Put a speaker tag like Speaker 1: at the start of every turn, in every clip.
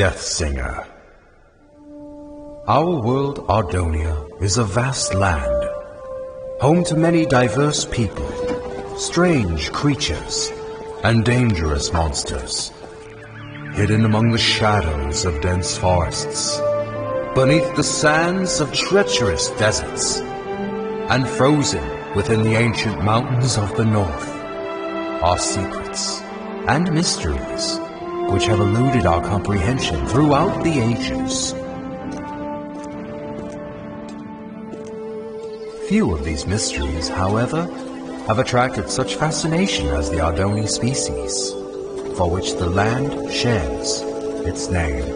Speaker 1: Death Singer. Our world, Ardonia, is a vast land, home to many diverse people, strange creatures, and dangerous monsters, hidden among the shadows of dense forests, beneath the sands of treacherous deserts, and frozen within the ancient mountains of the north, are secrets and mysteries which have eluded our comprehension throughout the ages. Few of these mysteries, however, have attracted such fascination as the Ardoni species, for which the land shares its name.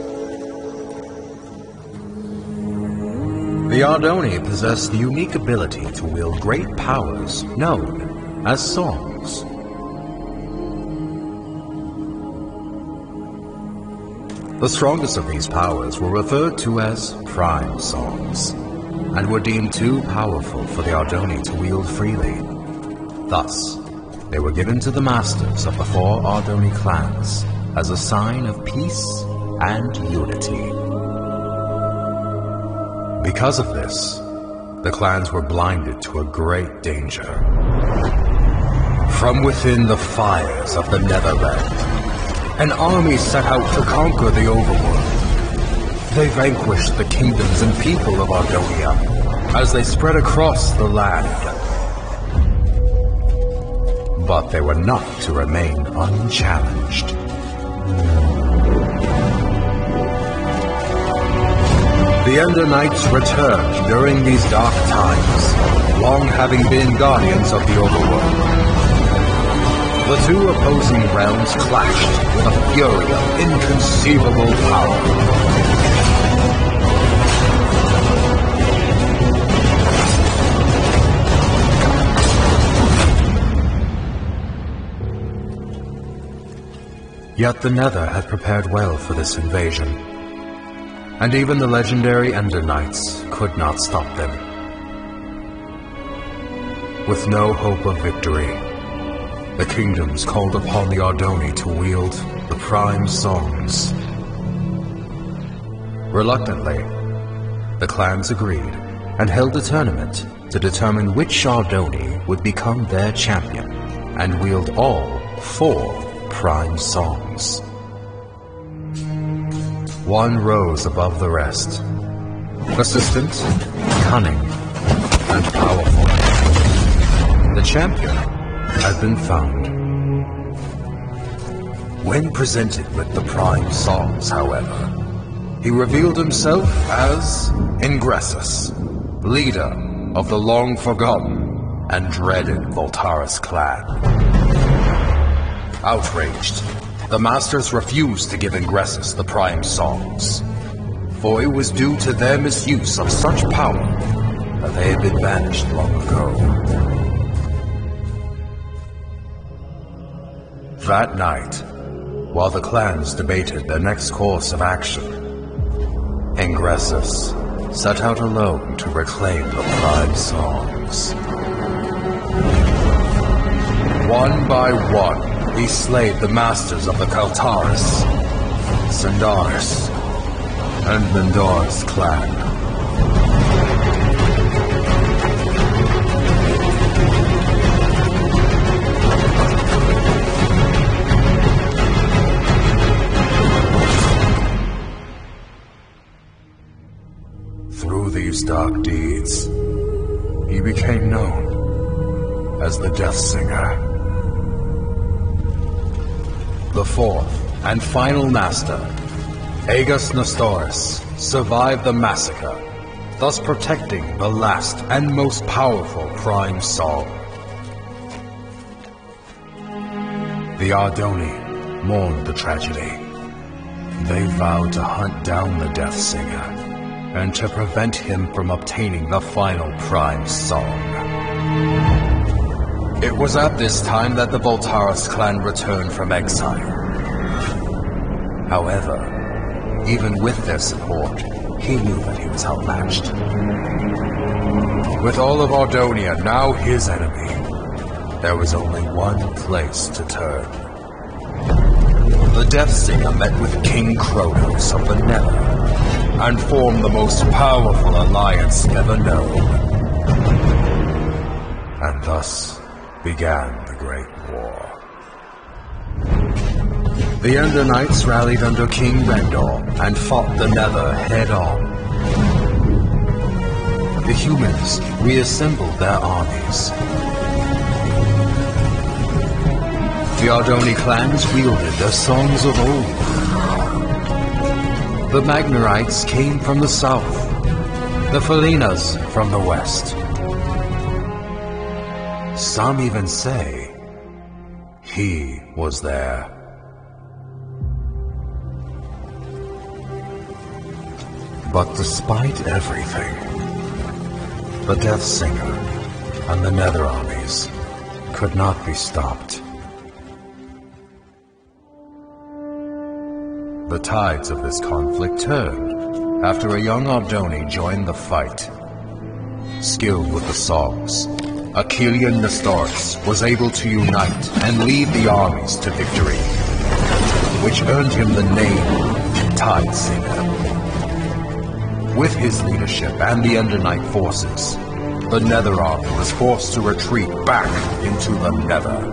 Speaker 1: The Ardoni possess the unique ability to wield great powers known as songs. The strongest of these powers were referred to as prime songs, and were deemed too powerful for the Ardoni to wield freely. Thus, they were given to the masters of the 4 Ardoni clans as a sign of peace and unity. Because of this, the clans were blinded to a great danger. From within the fires of the Netherland, an army set out to conquer the overworld. They vanquished the kingdoms and people of Ardonia as they spread across the land. But they were not to remain unchallenged. The Ender Knights returned during these dark times, long having been guardians of the overworld. The 2 opposing realms clashed with a fury of inconceivable power. Yet the Nether had prepared well for this invasion, and even the legendary Ender Knights could not stop them. With no hope of victory, the kingdoms called upon the Ardoni to wield the prime songs. Reluctantly, the clans agreed and held a tournament to determine which Ardoni would become their champion and wield all 4 prime songs. One rose above the rest, persistent, cunning, and powerful. The champion had been found. When presented with the prime songs, however, he revealed himself as Ingressus, leader of the long-forgotten and dreaded Voltaris clan. Outraged, the masters refused to give Ingressus the prime songs, for it was due to their misuse of such power that they had been banished long ago. That night, while the clans debated their next course of action, Ingressus set out alone to reclaim the prime songs. One by one, he slayed the masters of the Kaltaris, Sandaris, and Mendora's clan. Through these dark deeds, he became known as the Death Singer. The 4th and final master, Aegis Nestoris, survived the massacre, thus protecting the last and most powerful prime song. The Ardoni mourned the tragedy. They vowed to hunt down the Death Singer and to prevent him from obtaining the final prime song. It was at this time that the Voltaris clan returned from exile. However, even with their support, he knew that he was outmatched. With all of Ardonia now his enemy, there was only one place to turn. the Death Singer met with King Kronos of the Nether and formed the most powerful alliance ever known. And thus began the Great War. The Ender Knights rallied under King Rendor and fought the Nether head-on. The humans reassembled their armies. The Ardoni clans wielded their songs of old. The Magnerites came from the south, the Felinas from the west. Some even say he was there. But despite everything, the Death Singer and the Nether armies could not be stopped. The tides of this conflict turned after a young Ardoni joined the fight. Skilled with the songs, Achillean Nestoris was able to unite and lead the armies to victory, which earned him the name Tide Singer. With his leadership and the Ender Knight forces, the Nether army was forced to retreat back into the Nether.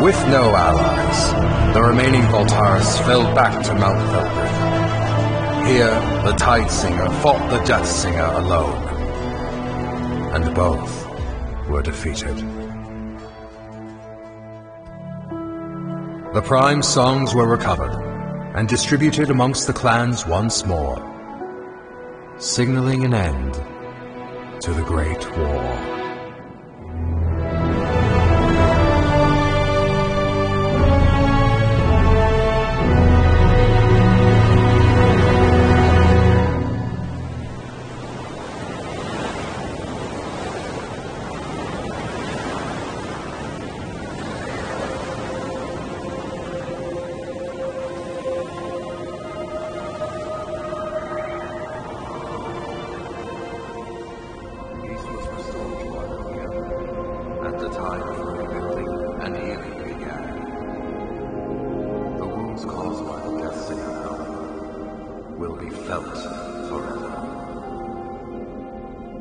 Speaker 1: With no allies, the remaining Voltaris fell back to Mount Velgrin. Here, the Tide Singer fought the Death Singer alone, and both were defeated. The Prime songs were recovered and distributed amongst the clans once more, signaling an end to the Great War.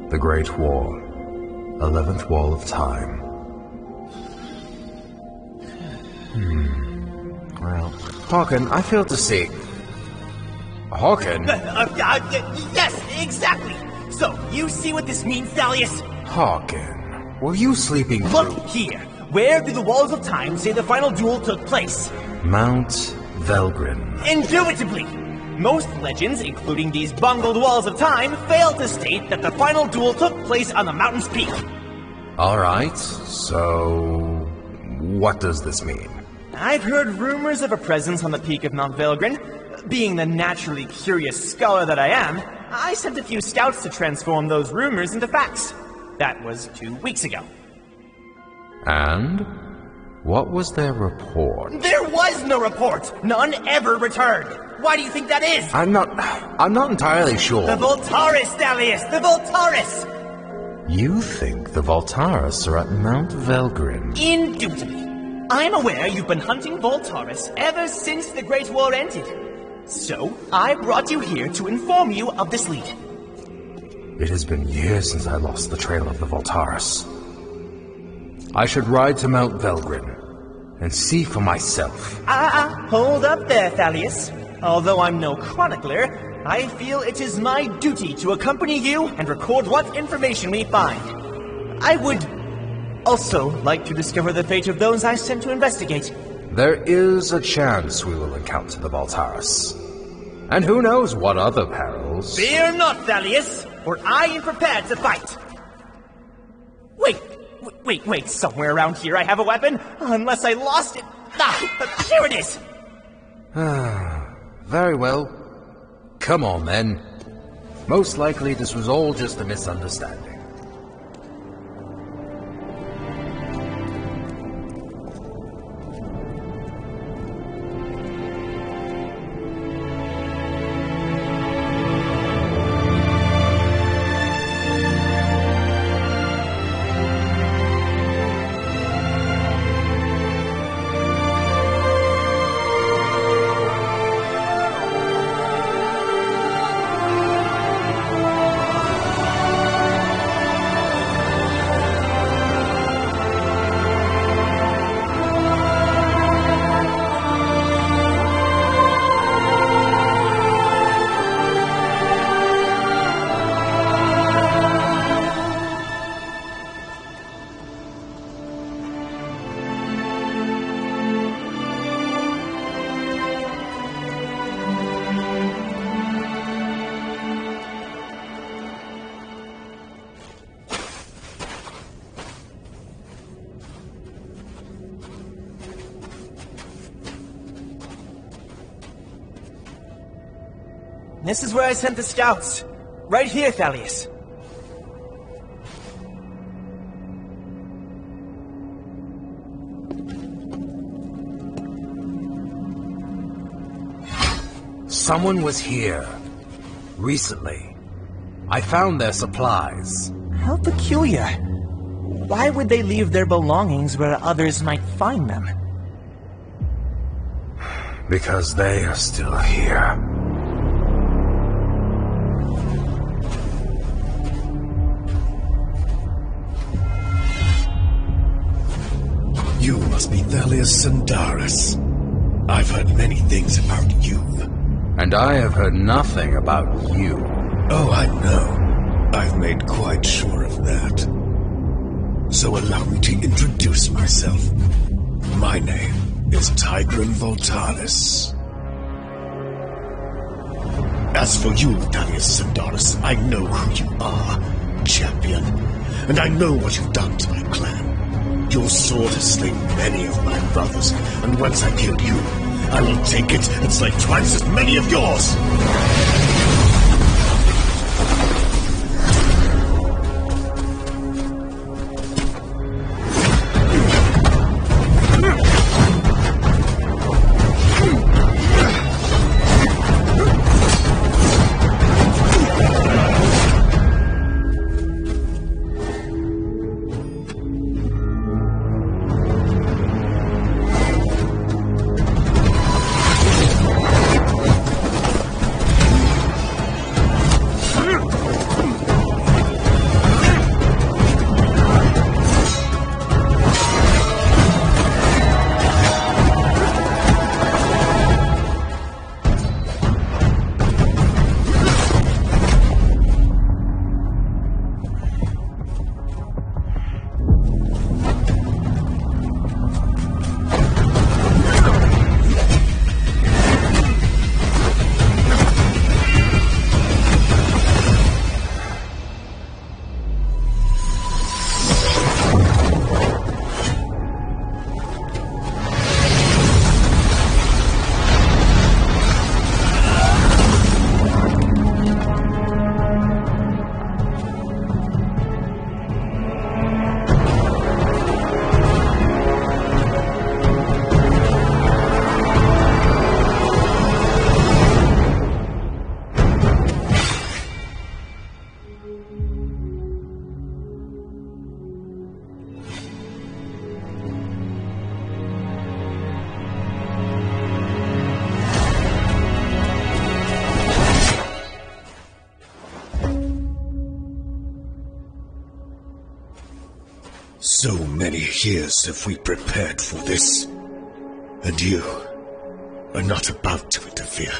Speaker 1: The Great War, 11th Wall of Time. Well, Hawken, I failed to see. Hawken?
Speaker 2: Yes, exactly! So, you see what this means, Thalius?
Speaker 1: Hawken, were you sleeping
Speaker 2: Look
Speaker 1: through?
Speaker 2: here! Where do the Walls of Time say the final duel took place?
Speaker 1: Mount Velgrin.
Speaker 2: Indubitably! Most legends, including these bungled Walls of Time, fail to state that the final duel took place on the mountain's peak.
Speaker 1: Alright, so what does this mean?
Speaker 2: I've heard rumors of a presence on the peak of Mount Velgrin. Being the naturally curious scholar that I am, I sent a few scouts to transform those rumors into facts. That was 2 weeks ago.
Speaker 1: And what was their report?
Speaker 2: There was no report! None ever returned! Why do you think that is?
Speaker 1: I'm not entirely sure.
Speaker 2: The Voltaris, Thalius! The Voltaris!
Speaker 1: You think the Voltaris are at Mount Velgrin?
Speaker 2: Indubitably. I'm aware you've been hunting Voltaris ever since the Great War ended. So, I brought you here to inform you of this lead.
Speaker 1: It has been years since I lost the trail of the Voltaris. I should ride to Mount Velgrin and see for myself.
Speaker 2: Hold up there, Thalius. Although I'm no chronicler, I feel it is my duty to accompany you and record what information we find. I would also like to discover the fate of those I sent to investigate.
Speaker 1: There is a chance we will encounter the Voltaris. And who knows what other perils.
Speaker 2: Fear not, Thalius, for I am prepared to fight. Wait, somewhere around here I have a weapon, unless I lost it. Here it is!
Speaker 1: Very well. Come on, then. Most likely this was all just a misunderstanding.
Speaker 2: This is where I sent the scouts. Right here, Thalius.
Speaker 1: Someone was here. Recently. I found their supplies.
Speaker 2: How peculiar. Why would they leave their belongings where others might find them?
Speaker 1: Because they are still here.
Speaker 3: You must be Thalius Sandaris. I've heard many things about you.
Speaker 1: And I have heard nothing about you.
Speaker 3: Oh, I know. I've made quite sure of that. So allow me to introduce myself. My name is Tigran Voltalis. As for you, Thalius Sandaris, I know who you are, champion. And I know what you've done to my clan. Your sword has slain many of my brothers, and once I killed you, I will take it and slay twice as many of yours! So many years have we prepared for this, and you are not about to interfere.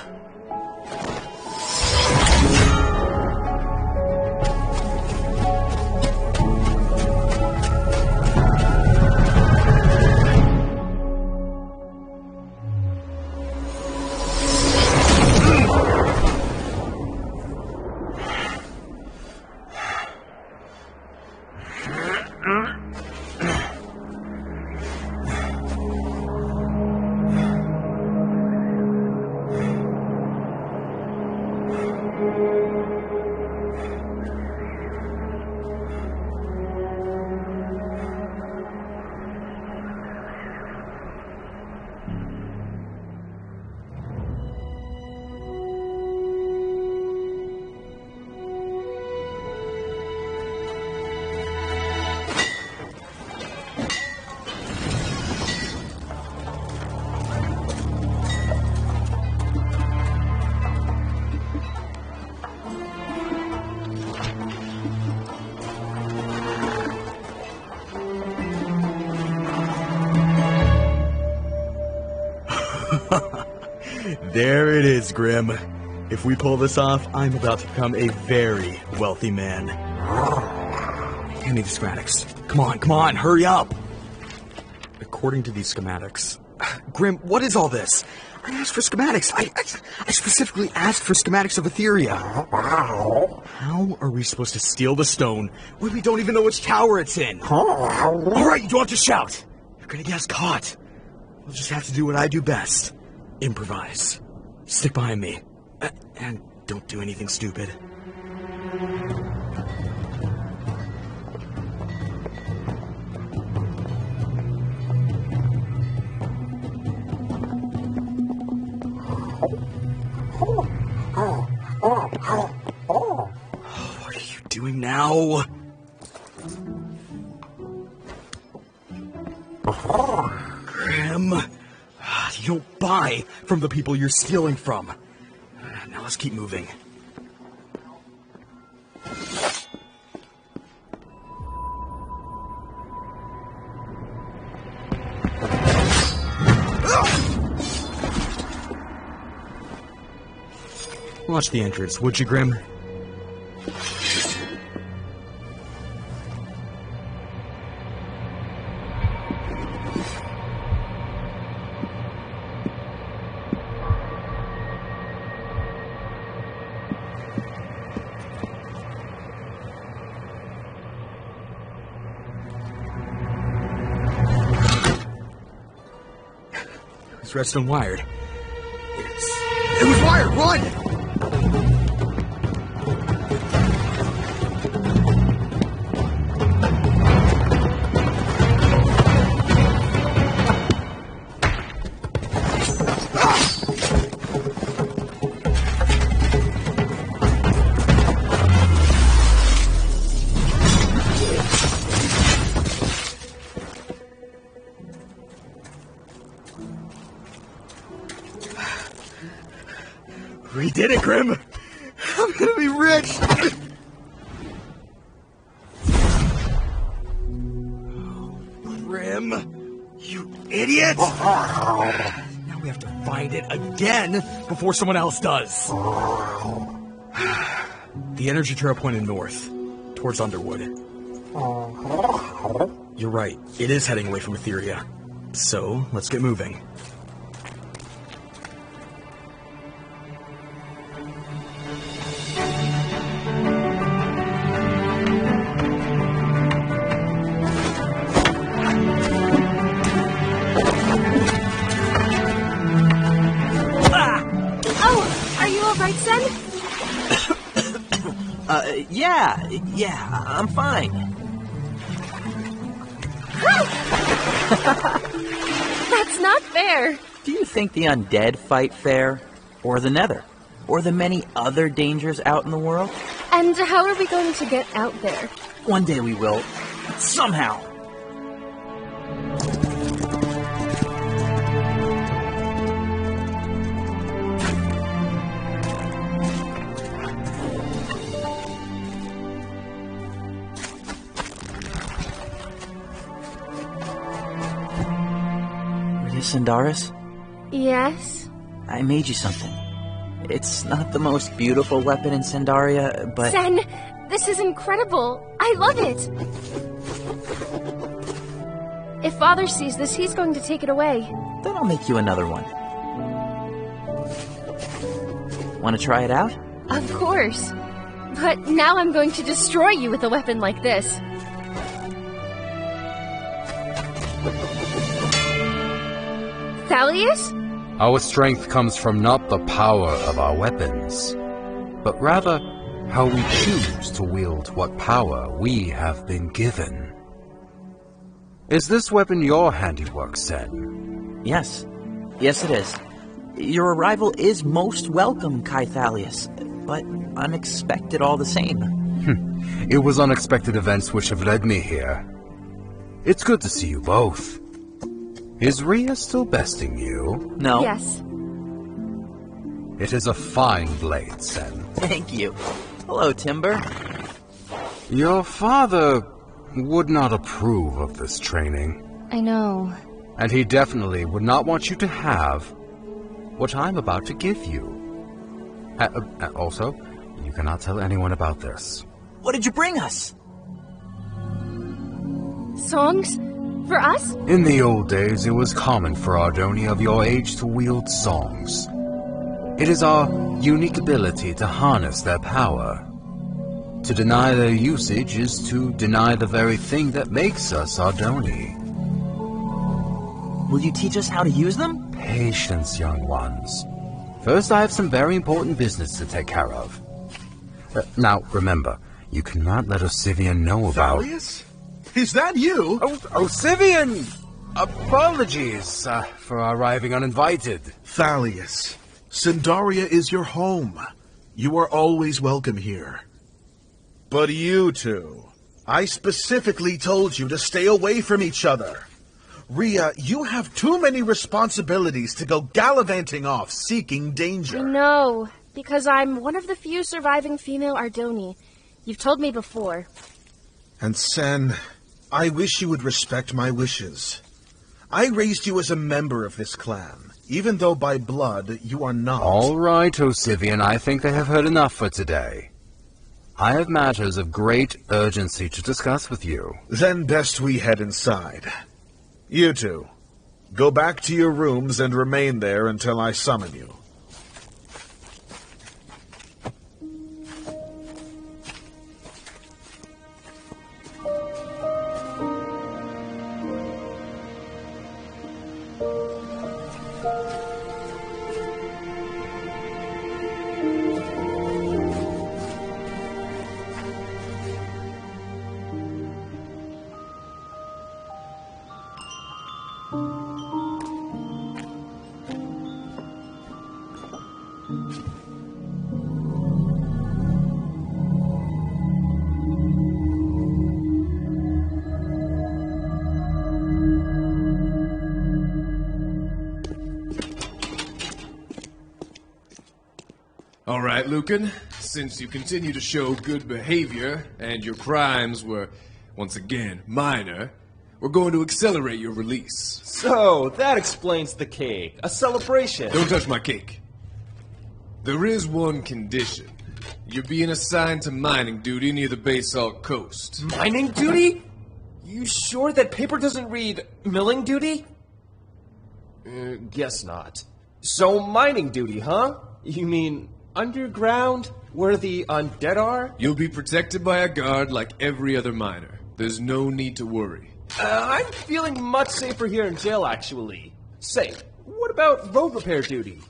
Speaker 4: There it is, Grim. If we pull this off, I'm about to become a very wealthy man. Hand me the schematics. Come on, hurry up! According to these schematics... Grim, what is all this? I asked for schematics. I specifically asked for schematics of Etheria. How are we supposed to steal the stone when we don't even know which tower it's in? Alright, you don't have to shout! You're gonna get us caught. We'll just have to do what I do best. Improvise. Stick behind me. And Don't do anything stupid. What are you doing now? Grim, you don't buy from the people you're stealing from. Now let's keep moving. Watch the entrance, would you, Grim? It's redstone wired. It was wired! Run! We did it, Grim! I'm gonna be rich! Grim, you idiot! Now we have to find it again before someone else does. The energy trail pointed north, towards Underwood. You're right, it is heading away from Etheria. So, let's get moving.
Speaker 2: Yeah, I'm fine.
Speaker 5: That's not fair.
Speaker 6: Do you think the undead fight fair? Or the nether? Or the many other dangers out in the world?
Speaker 5: And how are we going to get out there?
Speaker 6: One day we will. Somehow. Sindaris?
Speaker 5: Yes?
Speaker 6: I made you something. It's not the most beautiful weapon in Sindaria, but...
Speaker 5: Sen, this is incredible. I love it. If Father sees this, he's going to take it away.
Speaker 6: Then I'll make you another one. Want to try it out?
Speaker 5: Of course. But now I'm going to destroy you with a weapon like this. Thalius?
Speaker 1: Our strength comes from not the power of our weapons, but rather how we choose to wield what power we have been given. Is this weapon your handiwork, Sen?
Speaker 6: Yes. Yes, it is. Your arrival is most welcome, Kai Thalius, but unexpected all the same.
Speaker 1: It was unexpected events which have led me here. It's good to see you both. Is Rhea still besting you?
Speaker 6: No.
Speaker 5: Yes.
Speaker 1: It is a fine blade, Sen.
Speaker 6: Thank you. Hello, Timber.
Speaker 1: Your father would not approve of this training.
Speaker 5: I know.
Speaker 1: And he definitely would not want you to have what I'm about to give you. Also, you cannot tell anyone about this.
Speaker 6: What did you bring us?
Speaker 5: Songs? For us?
Speaker 1: In the old days, it was common for Ardoni of your age to wield songs. It is our unique ability to harness their power. To deny their usage is to deny the very thing that makes us Ardoni.
Speaker 6: Will you teach us how to use them?
Speaker 1: Patience, young ones. First, I have some very important business to take care of. Now, remember, you cannot let Osivian know about...
Speaker 3: Thalius? Is that you?
Speaker 1: Oh, Osivian! Apologies for arriving uninvited.
Speaker 3: Thalius, Sindaria is your home. You are always welcome here. But you two, I specifically told you to stay away from each other. Rhea, you have too many responsibilities to go gallivanting off seeking danger.
Speaker 5: No, because I'm one of the few surviving female Ardoni. You've told me before.
Speaker 3: And Sen, I wish you would respect my wishes. I raised you as a member of this clan, even though by blood you are not.
Speaker 1: All right, Osivian, I think they have heard enough for today. I have matters of great urgency to discuss with you.
Speaker 3: Then best we head inside. You two, go back to your rooms and remain there until I summon you.
Speaker 7: All right, Lucan, since you continue to show good behavior, and your crimes were, once again, minor, we're going to accelerate your release.
Speaker 2: So, that explains the cake. A celebration.
Speaker 7: Don't touch my cake. There is one condition. You're being assigned to mining duty near the Basalt Coast.
Speaker 2: Mining duty? You sure that paper doesn't read milling duty? Guess not. So, mining duty, huh? You mean underground, where the undead are?
Speaker 7: You'll be protected by a guard like every other miner. There's no need to worry.
Speaker 2: I'm feeling much safer here in jail, actually. Say, what about road repair duty?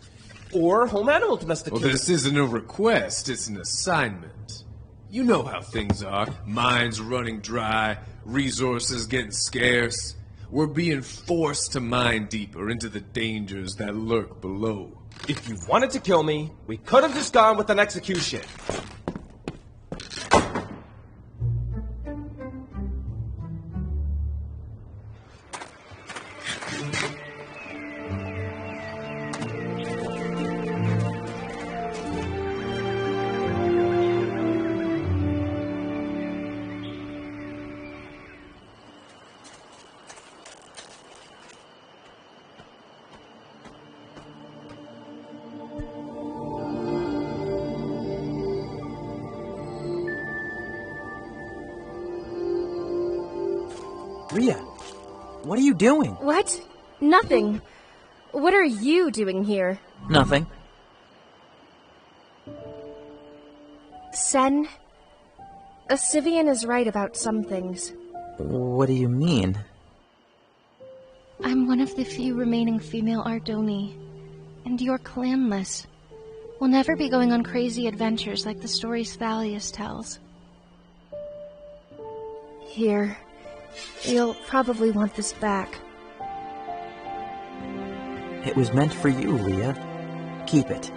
Speaker 2: Or home animal domestication?
Speaker 7: Well, this isn't a request, it's an assignment. You know how things are. Mines running dry, resources getting scarce. We're being forced to mine deeper into the dangers that lurk below.
Speaker 2: If you wanted to kill me, we could have just gone with an execution.
Speaker 6: Rhea, what are you doing?
Speaker 5: What? Nothing. What are you doing here?
Speaker 6: Nothing.
Speaker 5: Sen, Osivian is right about some things.
Speaker 6: What do you mean?
Speaker 5: I'm one of the few remaining female Ardoni, and you're clanless. We'll never be going on crazy adventures like the stories Thalius tells. Here. You'll probably want this back.
Speaker 6: It was meant for you, Rhea. Keep it.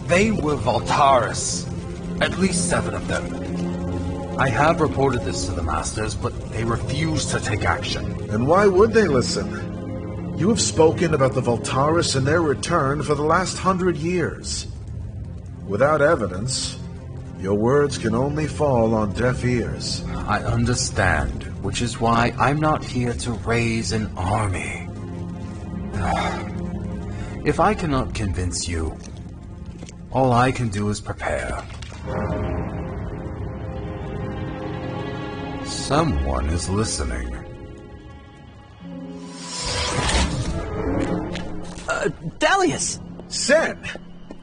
Speaker 1: They were Voltaris. At least 7 of them. I have reported this to the Masters, but they refuse to take action.
Speaker 3: And why would they listen? You have spoken about the Voltaris and their return for the last 100 years. Without evidence, your words can only fall on deaf ears.
Speaker 1: I understand, which is why I'm not here to raise an army. If I cannot convince you, all I can do is prepare. Someone is listening.
Speaker 6: Thalius!
Speaker 8: Sen,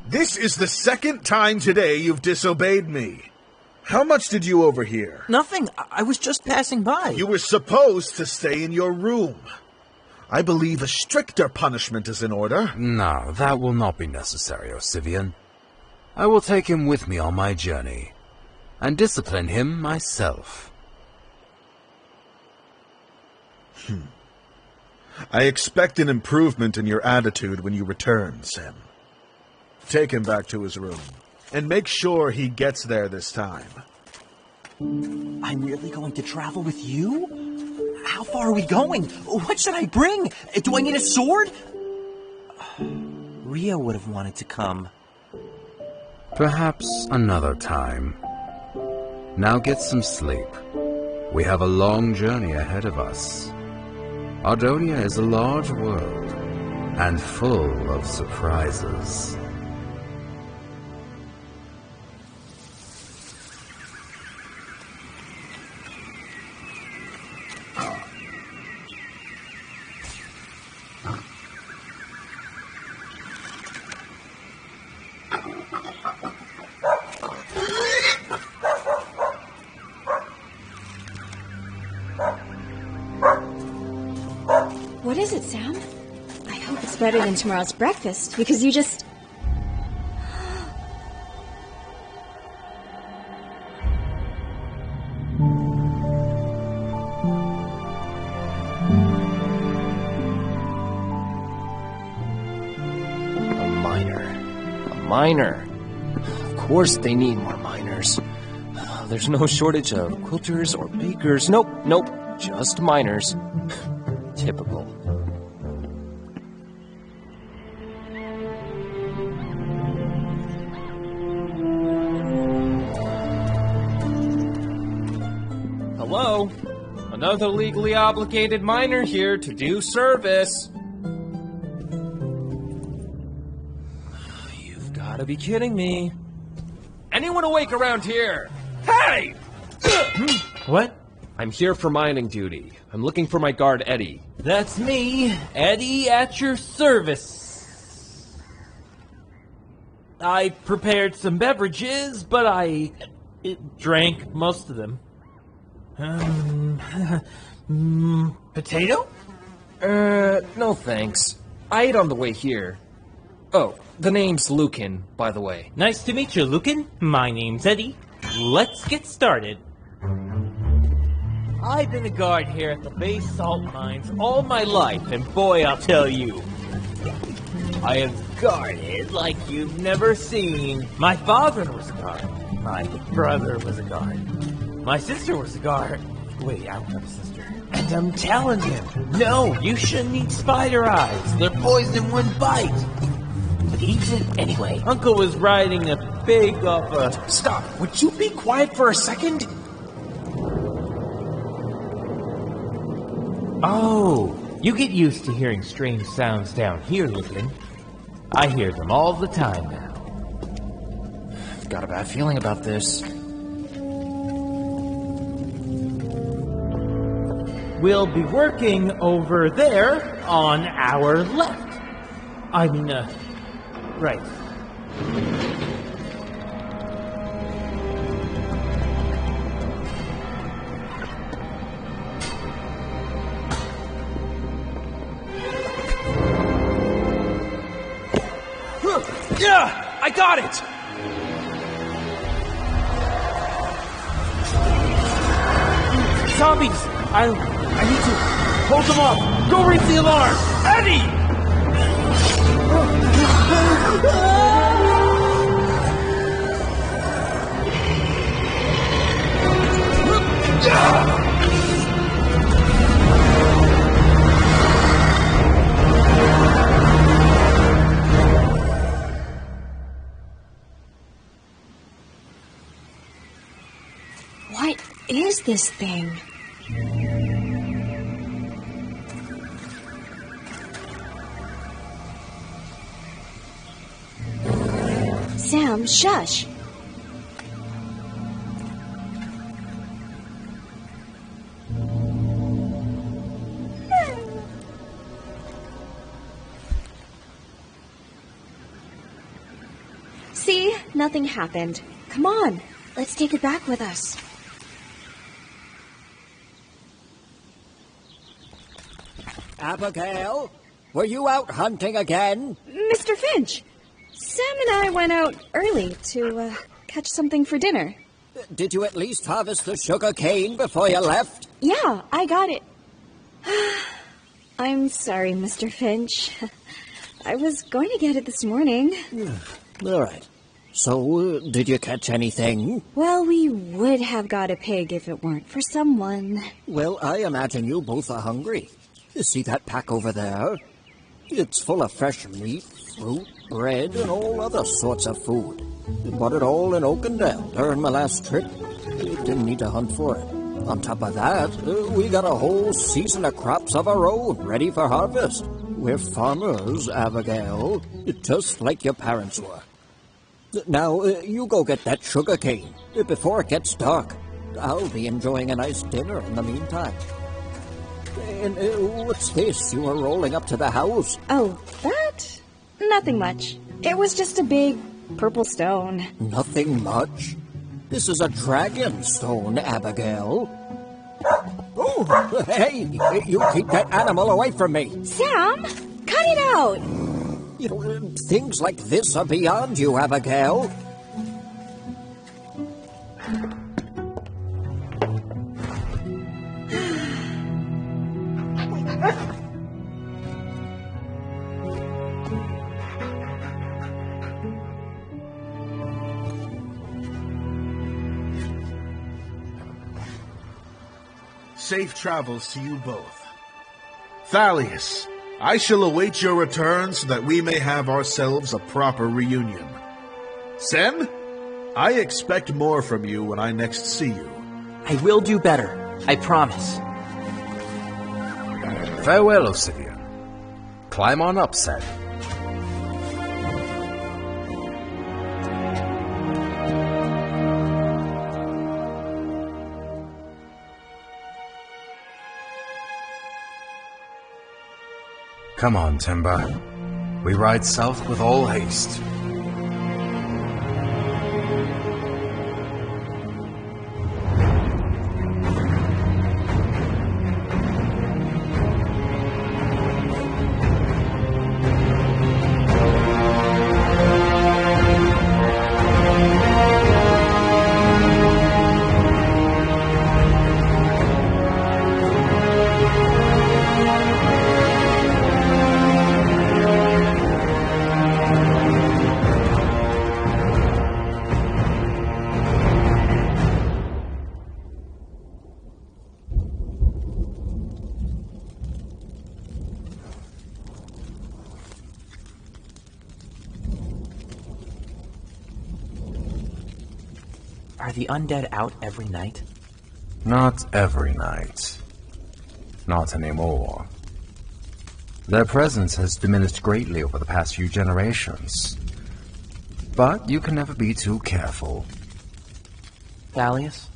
Speaker 8: this is the second time today you've disobeyed me. How much did you overhear?
Speaker 6: Nothing. I was just passing by.
Speaker 8: You were supposed to stay in your room. I believe a stricter punishment is in order.
Speaker 1: No, that will not be necessary, Osivian. I will take him with me on my journey, and discipline him myself.
Speaker 8: I expect an improvement in your attitude when you return, Sen. Take him back to his room, and make sure he gets there this time.
Speaker 6: I'm really going to travel with you? How far are we going? What should I bring? Do I need a sword? Rio would have wanted to come.
Speaker 1: Perhaps another time. Now get some sleep. We have a long journey ahead of us. Ardonia is a large world, and full of surprises.
Speaker 9: What is it, Sam? I hope it's better than tomorrow's breakfast, because you just...
Speaker 10: A miner. Of course they need more miners. There's no shortage of quilters or bakers. Nope, just miners. Typical. Hello? Another legally obligated miner here to do service. You've got to be kidding me. Anyone awake around here? Hey!
Speaker 11: What?
Speaker 10: I'm here for mining duty. I'm looking for my guard, Eddie.
Speaker 11: That's me, Eddie, at your service. I prepared some beverages, but I drank most of them. Potato?
Speaker 10: No thanks. I ate on the way here. Oh, the name's Lucan, by the way.
Speaker 11: Nice to meet you, Lucan. My name's Eddie. Let's get started. I've been a guard here at the base salt mines all my life, and boy, I'll tell you, I have guarded like you've never seen. My father was a guard. My brother was a guard. My sister was a guard. Wait, I don't have a sister. And I'm telling him, no, you shouldn't eat spider eyes. They're poison in one bite. But he eats it anyway. Uncle was riding a pig off a...
Speaker 10: Stop! Would you be quiet for a second?
Speaker 11: Oh, you get used to hearing strange sounds down here, Lucan. I hear them all the time now.
Speaker 10: I've got a bad feeling about this.
Speaker 11: We'll be working over there on our left. I mean, right.
Speaker 10: Yeah! I got it!
Speaker 11: Zombies! I need to hold them off! Go ring the alarm!
Speaker 10: Eddie!
Speaker 9: What is this thing? Sam, shush! nothing happened. Come on, let's take it back with us.
Speaker 12: Abigail, were you out hunting again?
Speaker 9: Mr. Finch, Sam and I went out early to catch something for dinner.
Speaker 12: Did you at least harvest the sugar cane before you left?
Speaker 9: Yeah, I got it. I'm sorry, Mr. Finch. I was going to get it this morning.
Speaker 12: All right. So, did you catch anything?
Speaker 9: Well, we would have got a pig if it weren't for someone.
Speaker 12: Well, I imagine you both are hungry. You see that pack over there? It's full of fresh meat, fruit, bread, and all other sorts of food. We bought it all in Oakendale during my last trip. We didn't need to hunt for it. On top of that, we got a whole season of crops of our own ready for harvest. We're farmers, Abigail, just like your parents were. Now, you go get that sugar cane before it gets dark. I'll be enjoying a nice dinner in the meantime. And what's this you are rolling up to the house?
Speaker 9: Oh, that? Nothing much. It was just a big purple stone.
Speaker 12: Nothing much? This is a dragon stone, Abigail. Oh, hey, you keep that animal away from me.
Speaker 9: Sam, cut it out.
Speaker 12: You know, things like this are beyond you, Abigail.
Speaker 8: Safe travels to you both. Thalius, I shall await your return so that we may have ourselves a proper reunion. Sen, I expect more from you when I next see you.
Speaker 6: I will do better, I promise.
Speaker 1: Farewell, Osivian. Climb on up, Sen. Come on, Timber. We ride south with all haste.
Speaker 6: Are the undead out every night?
Speaker 1: Not every night. Not anymore. Their presence has diminished greatly over the past few generations. But you can never be too careful.
Speaker 6: Thalius,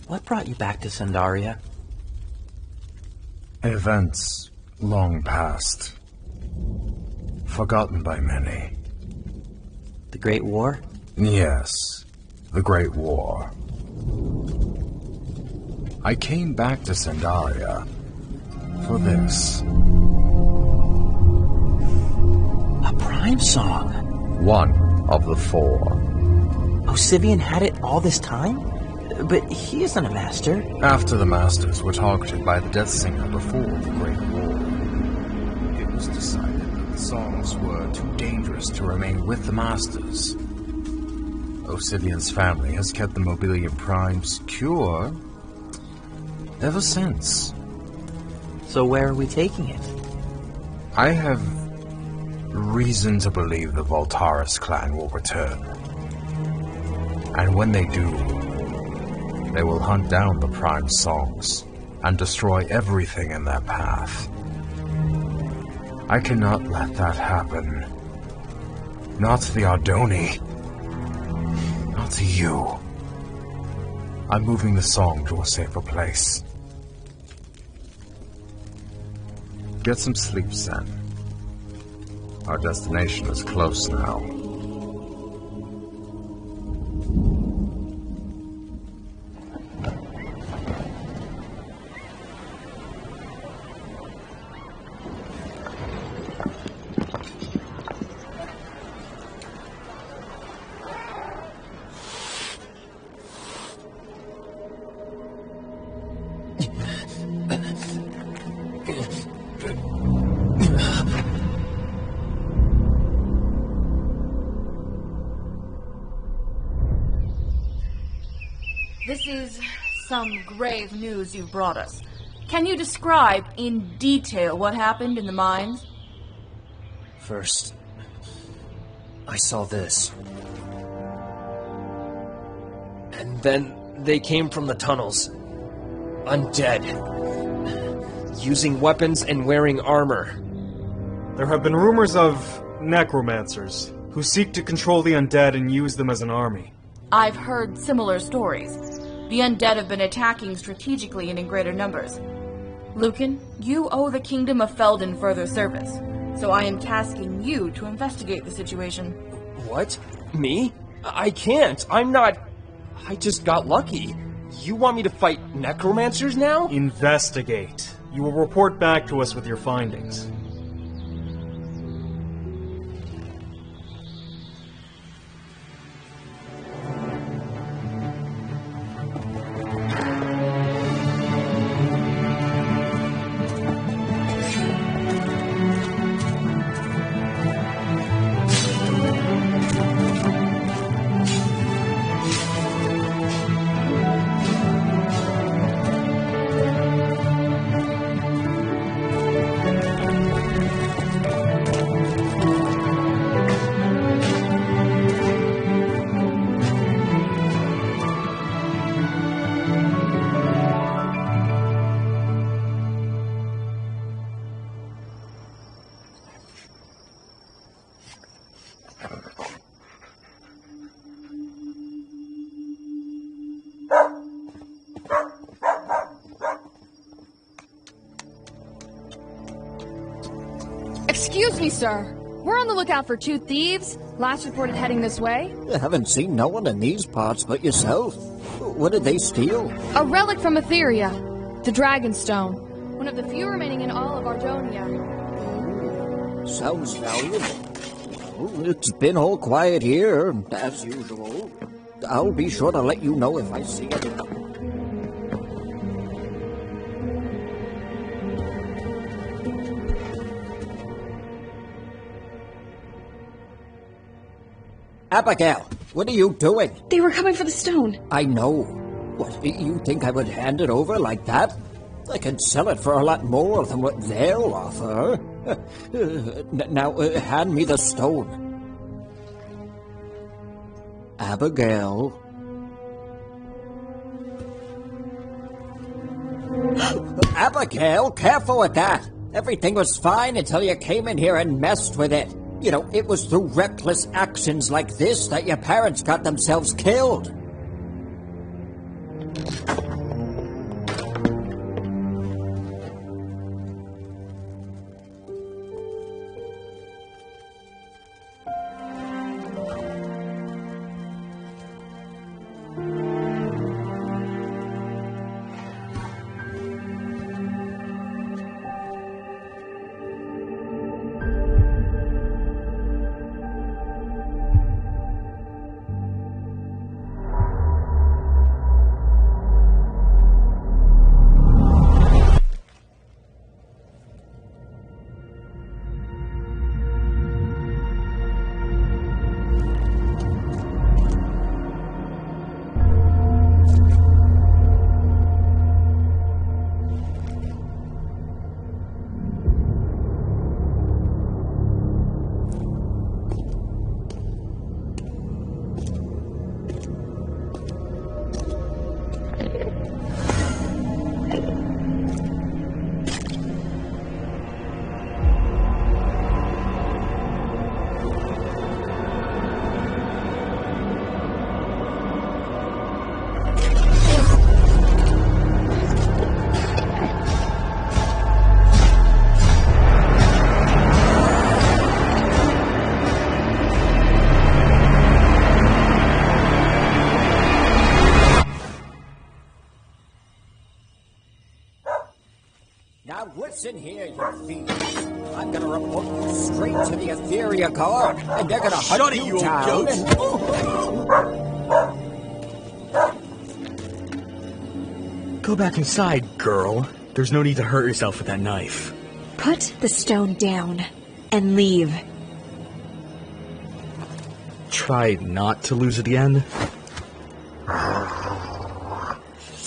Speaker 6: what brought you back to Sandaria?
Speaker 1: Events long past. Forgotten by many.
Speaker 6: The Great War?
Speaker 1: Yes, the Great War. I came back to Sandaria for this.
Speaker 6: A Prime song?
Speaker 1: One of the four.
Speaker 6: Osivian had it all this time? But he isn't a master.
Speaker 1: After the masters were targeted by the Death Singer before the Great War, it was decided that the songs were too dangerous to remain with the masters. Osivian's family has kept the Mobilian Prime secure ever since.
Speaker 6: So where are we taking it?
Speaker 1: I have reason to believe the Voltaris clan will return. And when they do, they will hunt down the Prime songs and destroy everything in their path. I cannot let that happen. Not to the Ardoni. Not to you. I'm moving the song to a safer place. Get some sleep, Sen. Our destination is close now.
Speaker 13: This is some grave news you've brought us. Can you describe in detail what happened in the mines?
Speaker 10: First, I saw this. And then they came from the tunnels. Undead. Using weapons and wearing armor.
Speaker 14: There have been rumors of necromancers who seek to control the undead and use them as an army.
Speaker 13: I've heard similar stories. The undead have been attacking strategically and in greater numbers. Lucan, you owe the Kingdom of Felden further service, so I am tasking you to investigate the situation.
Speaker 10: What? Me? I can't. I'm not... I just got lucky. You want me to fight necromancers now?
Speaker 14: Investigate. You will report back to us with your findings.
Speaker 15: Excuse me, sir. We're on the lookout for 2 thieves. Last reported heading this way.
Speaker 12: I haven't seen no one in these parts but yourself. What did they steal?
Speaker 15: A relic from Etheria. The Dragonstone. One of the few remaining in all of Ardonia.
Speaker 12: Sounds valuable. Well, it's been all quiet here, as usual. I'll be sure to let you know if I see it. Abigail, what are you doing?
Speaker 9: They were coming for the stone.
Speaker 12: I know. What, you think I would hand it over like that? I can sell it for a lot more than what they'll offer. Now, hand me the stone. Abigail. Abigail, careful with that. Everything was fine until you came in here and messed with it. You know, it was through reckless actions like this that your parents got themselves killed. Now listen here, you thieves. I'm gonna report you straight to the Etheria Guard, and they're gonna hunt you down and...
Speaker 4: Go back inside, girl. There's no need to hurt yourself with that knife.
Speaker 9: Put the stone down and leave.
Speaker 4: Try not to lose it again.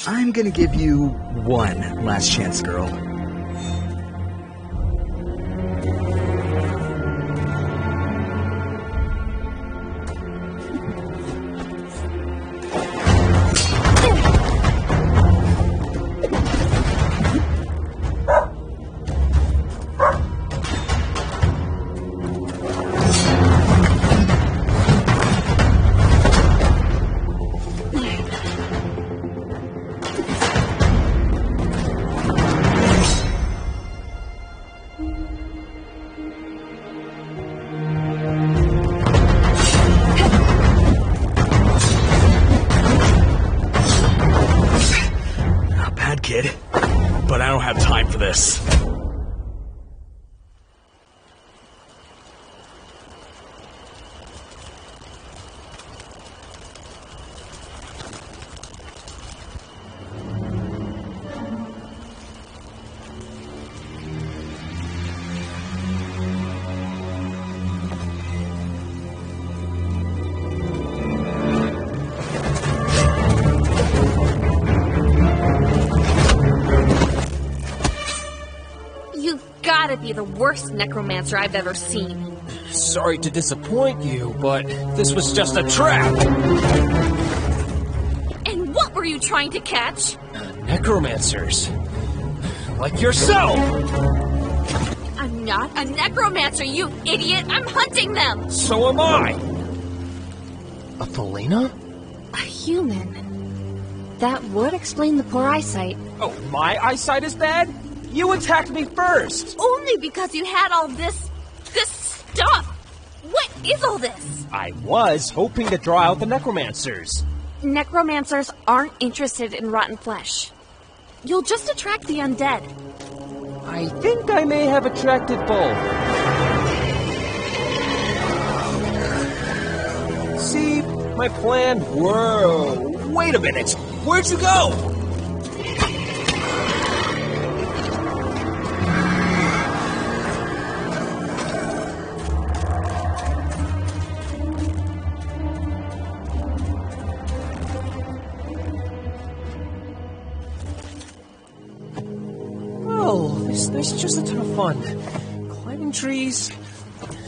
Speaker 4: I'm gonna give you one last chance, girl. Kid, but I don't have time for this.
Speaker 16: Gotta be the worst necromancer I've ever seen.
Speaker 10: Sorry to disappoint you, but this was just a trap!
Speaker 16: And what were you trying to catch?
Speaker 10: Necromancers. Like yourself!
Speaker 16: I'm not a necromancer, you idiot! I'm hunting them!
Speaker 10: So am I! A Felina?
Speaker 16: A human. That would explain the poor eyesight.
Speaker 10: Oh, my eyesight is bad? You attacked me first!
Speaker 16: Only because you had all this stuff! What is all this?
Speaker 10: I was hoping to draw out the necromancers.
Speaker 16: Necromancers aren't interested in rotten flesh. You'll just attract the undead.
Speaker 10: I think I may have attracted both. See, my plan... Whoa! Wait a minute! Where'd you go? There's just a ton of fun. Climbing trees,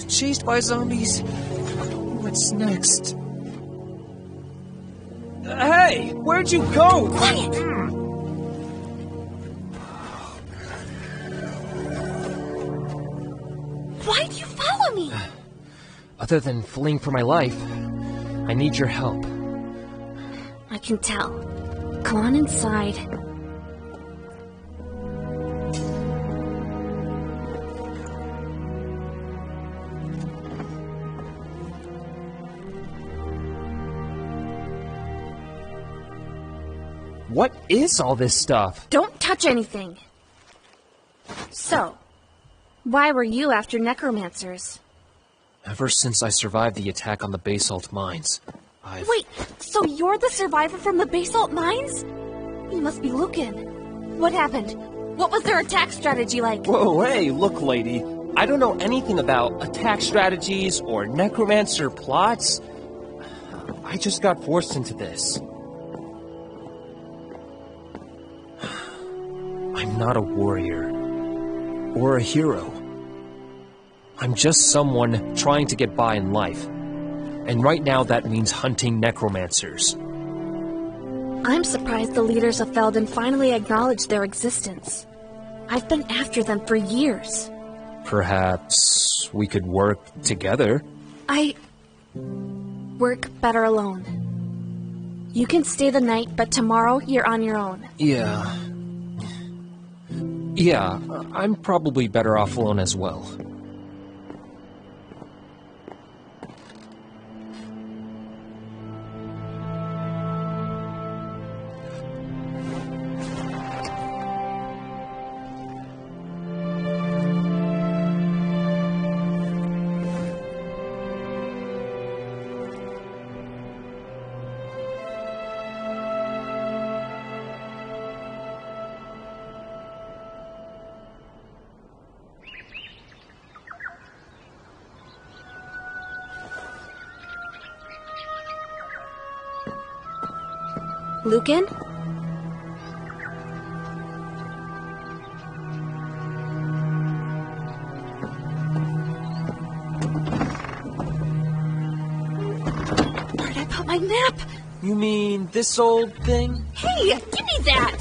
Speaker 10: chased by zombies. What's next? Hey, where'd you go?
Speaker 16: Quiet! Why'd you follow me?
Speaker 10: Other than fleeing for my life, I need your help.
Speaker 16: I can tell. Come on inside.
Speaker 10: What is all this stuff?
Speaker 16: Don't touch anything. So, why were you after necromancers?
Speaker 10: Ever since I survived the attack on the basalt mines,
Speaker 16: Wait, so you're the survivor from the basalt mines? You must be Lucan. What happened? What was their attack strategy like?
Speaker 10: Whoa, hey, look, lady. I don't know anything about attack strategies or necromancer plots. I just got forced into this. I'm not a warrior or a hero. I'm just someone trying to get by in life. And right now that means hunting necromancers.
Speaker 16: I'm surprised the leaders of Felden finally acknowledged their existence. I've been after them for years.
Speaker 10: Perhaps we could work together?
Speaker 16: I work better alone. You can stay the night, but tomorrow you're on your own.
Speaker 10: Yeah, I'm probably better off alone as well.
Speaker 16: Lucan? Where'd I put my map?
Speaker 10: You mean this old thing?
Speaker 16: Hey, give me that!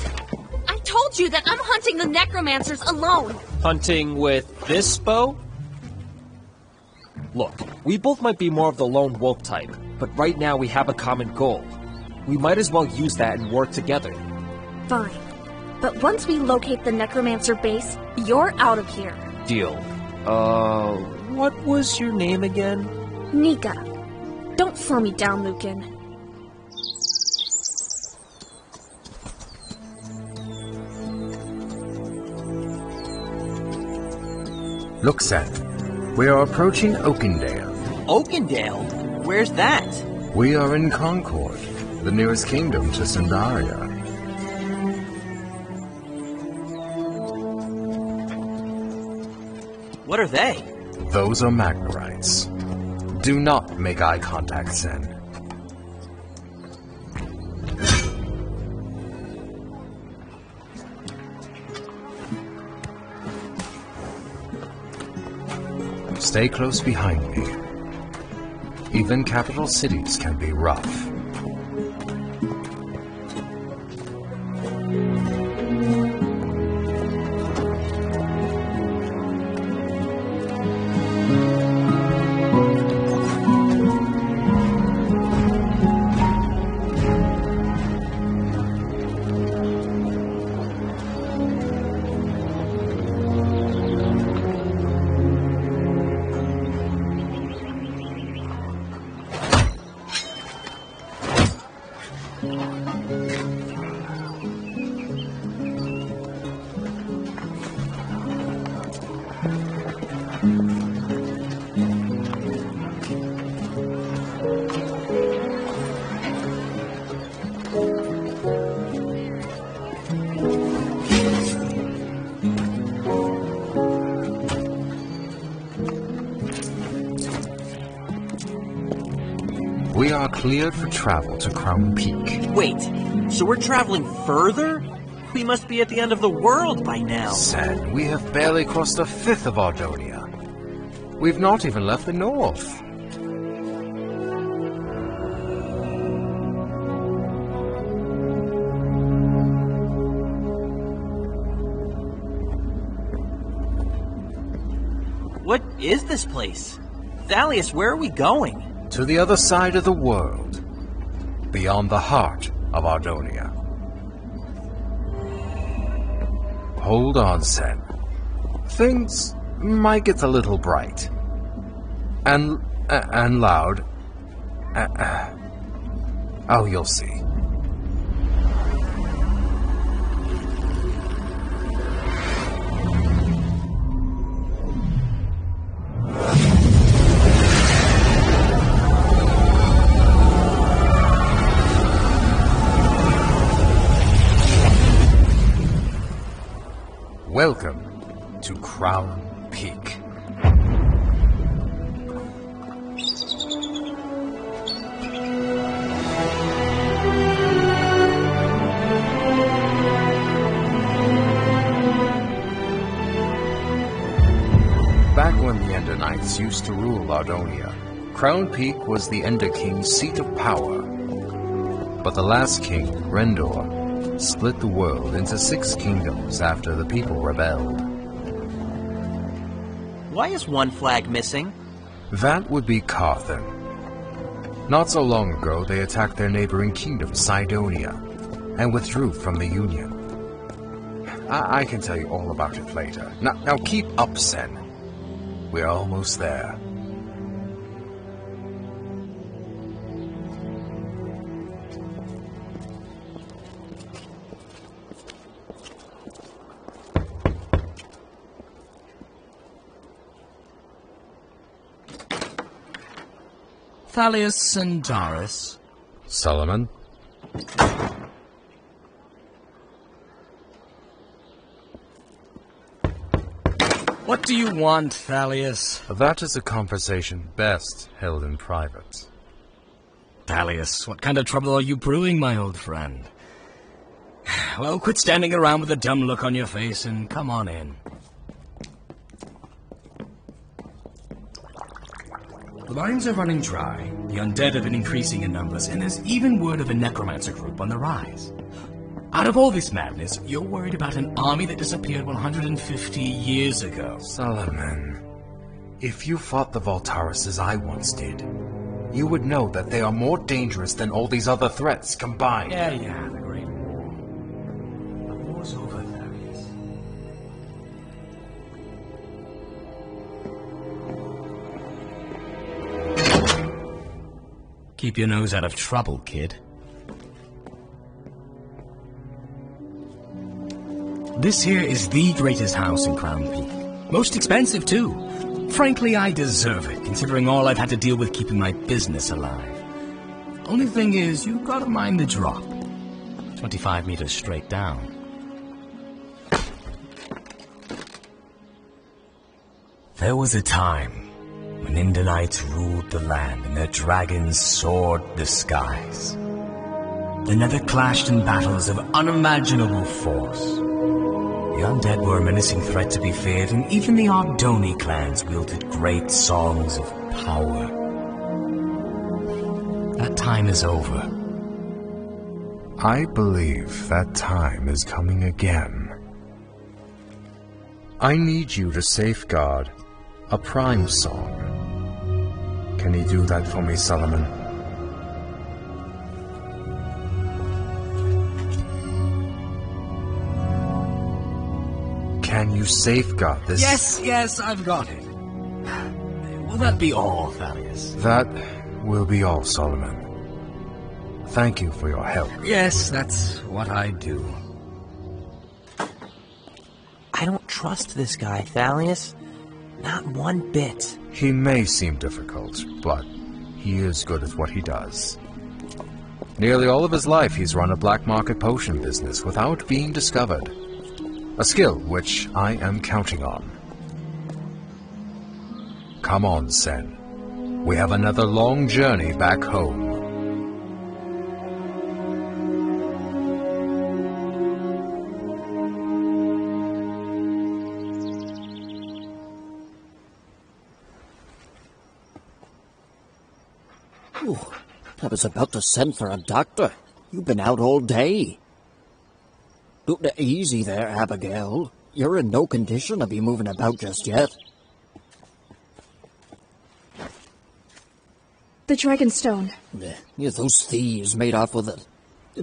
Speaker 16: I told you that I'm hunting the necromancers alone!
Speaker 10: Hunting with this bow? Look, we both might be more of the lone wolf type, but right now we have a common goal. We might as well use that and work together.
Speaker 16: Fine. But once we locate the necromancer base, you're out of here.
Speaker 10: Deal. What was your name again?
Speaker 16: Nika. Don't slow me down, Lucan.
Speaker 1: Look, Seth. We are approaching Oakendale.
Speaker 6: Oakendale? Where's that?
Speaker 1: We are in Concord, the nearest kingdom to Sandaria.
Speaker 6: What are they?
Speaker 1: Those are Magnarites. Do not make eye contact, Sen. Stay close behind me. Even capital cities can be rough. We are cleared for travel to Crown Peak.
Speaker 6: Wait, so we're traveling further? We must be at the end of the world by now.
Speaker 1: Sen, we have barely crossed a fifth of Ardonia. We've not even left the north.
Speaker 6: What is this place? Thalius, where are we going?
Speaker 1: To the other side of the world. Beyond the heart of Ardonia. Hold on, Sen. Things might get a little bright. And loud. Oh, you'll see. Welcome to Crown Peak. Back when the Ender Knights used to rule Ardonia, Crown Peak was the Ender King's seat of power. But the last king, Rendor, split the world into 6 kingdoms after the people rebelled.
Speaker 6: Why is one flag missing?
Speaker 1: That would be Carthan. Not so long ago, they attacked their neighboring kingdom, Cydonia, and withdrew from the Union. I can tell you all about it later. Now keep up, Sen. We're almost there.
Speaker 17: Thalius and Doris.
Speaker 1: Solomon?
Speaker 17: What do you want, Thalius?
Speaker 1: That is a conversation best held in private.
Speaker 17: Thalius, what kind of trouble are you brewing, my old friend? Well, quit standing around with a dumb look on your face and come on in. The mines are running dry, the undead have been increasing in numbers, and there's even word of a necromancer group on the rise. Out of all this madness, you're worried about an army that disappeared 150 years ago.
Speaker 1: Solomon, if you fought the Voltaris as I once did, you would know that they are more dangerous than all these other threats combined.
Speaker 17: Yeah, the Great War. The war's over, Thaddeus. Keep your nose out of trouble, kid. This here is the greatest house in Crown Peak. Most expensive, too. Frankly, I deserve it, considering all I've had to deal with keeping my business alive. Only thing is, you've got to mind the drop. 25 meters straight down. There was a time when Indanites ruled the land and their dragons soared the skies. The Nether clashed in battles of unimaginable force. The undead were a menacing threat to be feared, and even the Ardoni clans wielded great songs of power. That time is over.
Speaker 1: I believe that time is coming again. I need you to safeguard a prime song. Can you do that for me, Solomon? Can you safeguard this?
Speaker 17: Yes, I've got it. Will that be all, Thaddeus?
Speaker 1: That will be all, Solomon. Thank you for your help.
Speaker 17: Yes, that's what I do.
Speaker 6: I don't trust this guy, Thaddeus. Not one bit.
Speaker 1: He may seem difficult, but he is good at what he does. Nearly all of his life he's run a black market potion business without being discovered. A skill which I am counting on. Come on, Sen. We have another long journey back home.
Speaker 12: Ooh, I was about to send for a doctor. You've been out all day. Easy there, Abigail. You're in no condition to be moving about just yet.
Speaker 9: The Dragonstone.
Speaker 12: Yeah, those thieves made off with it.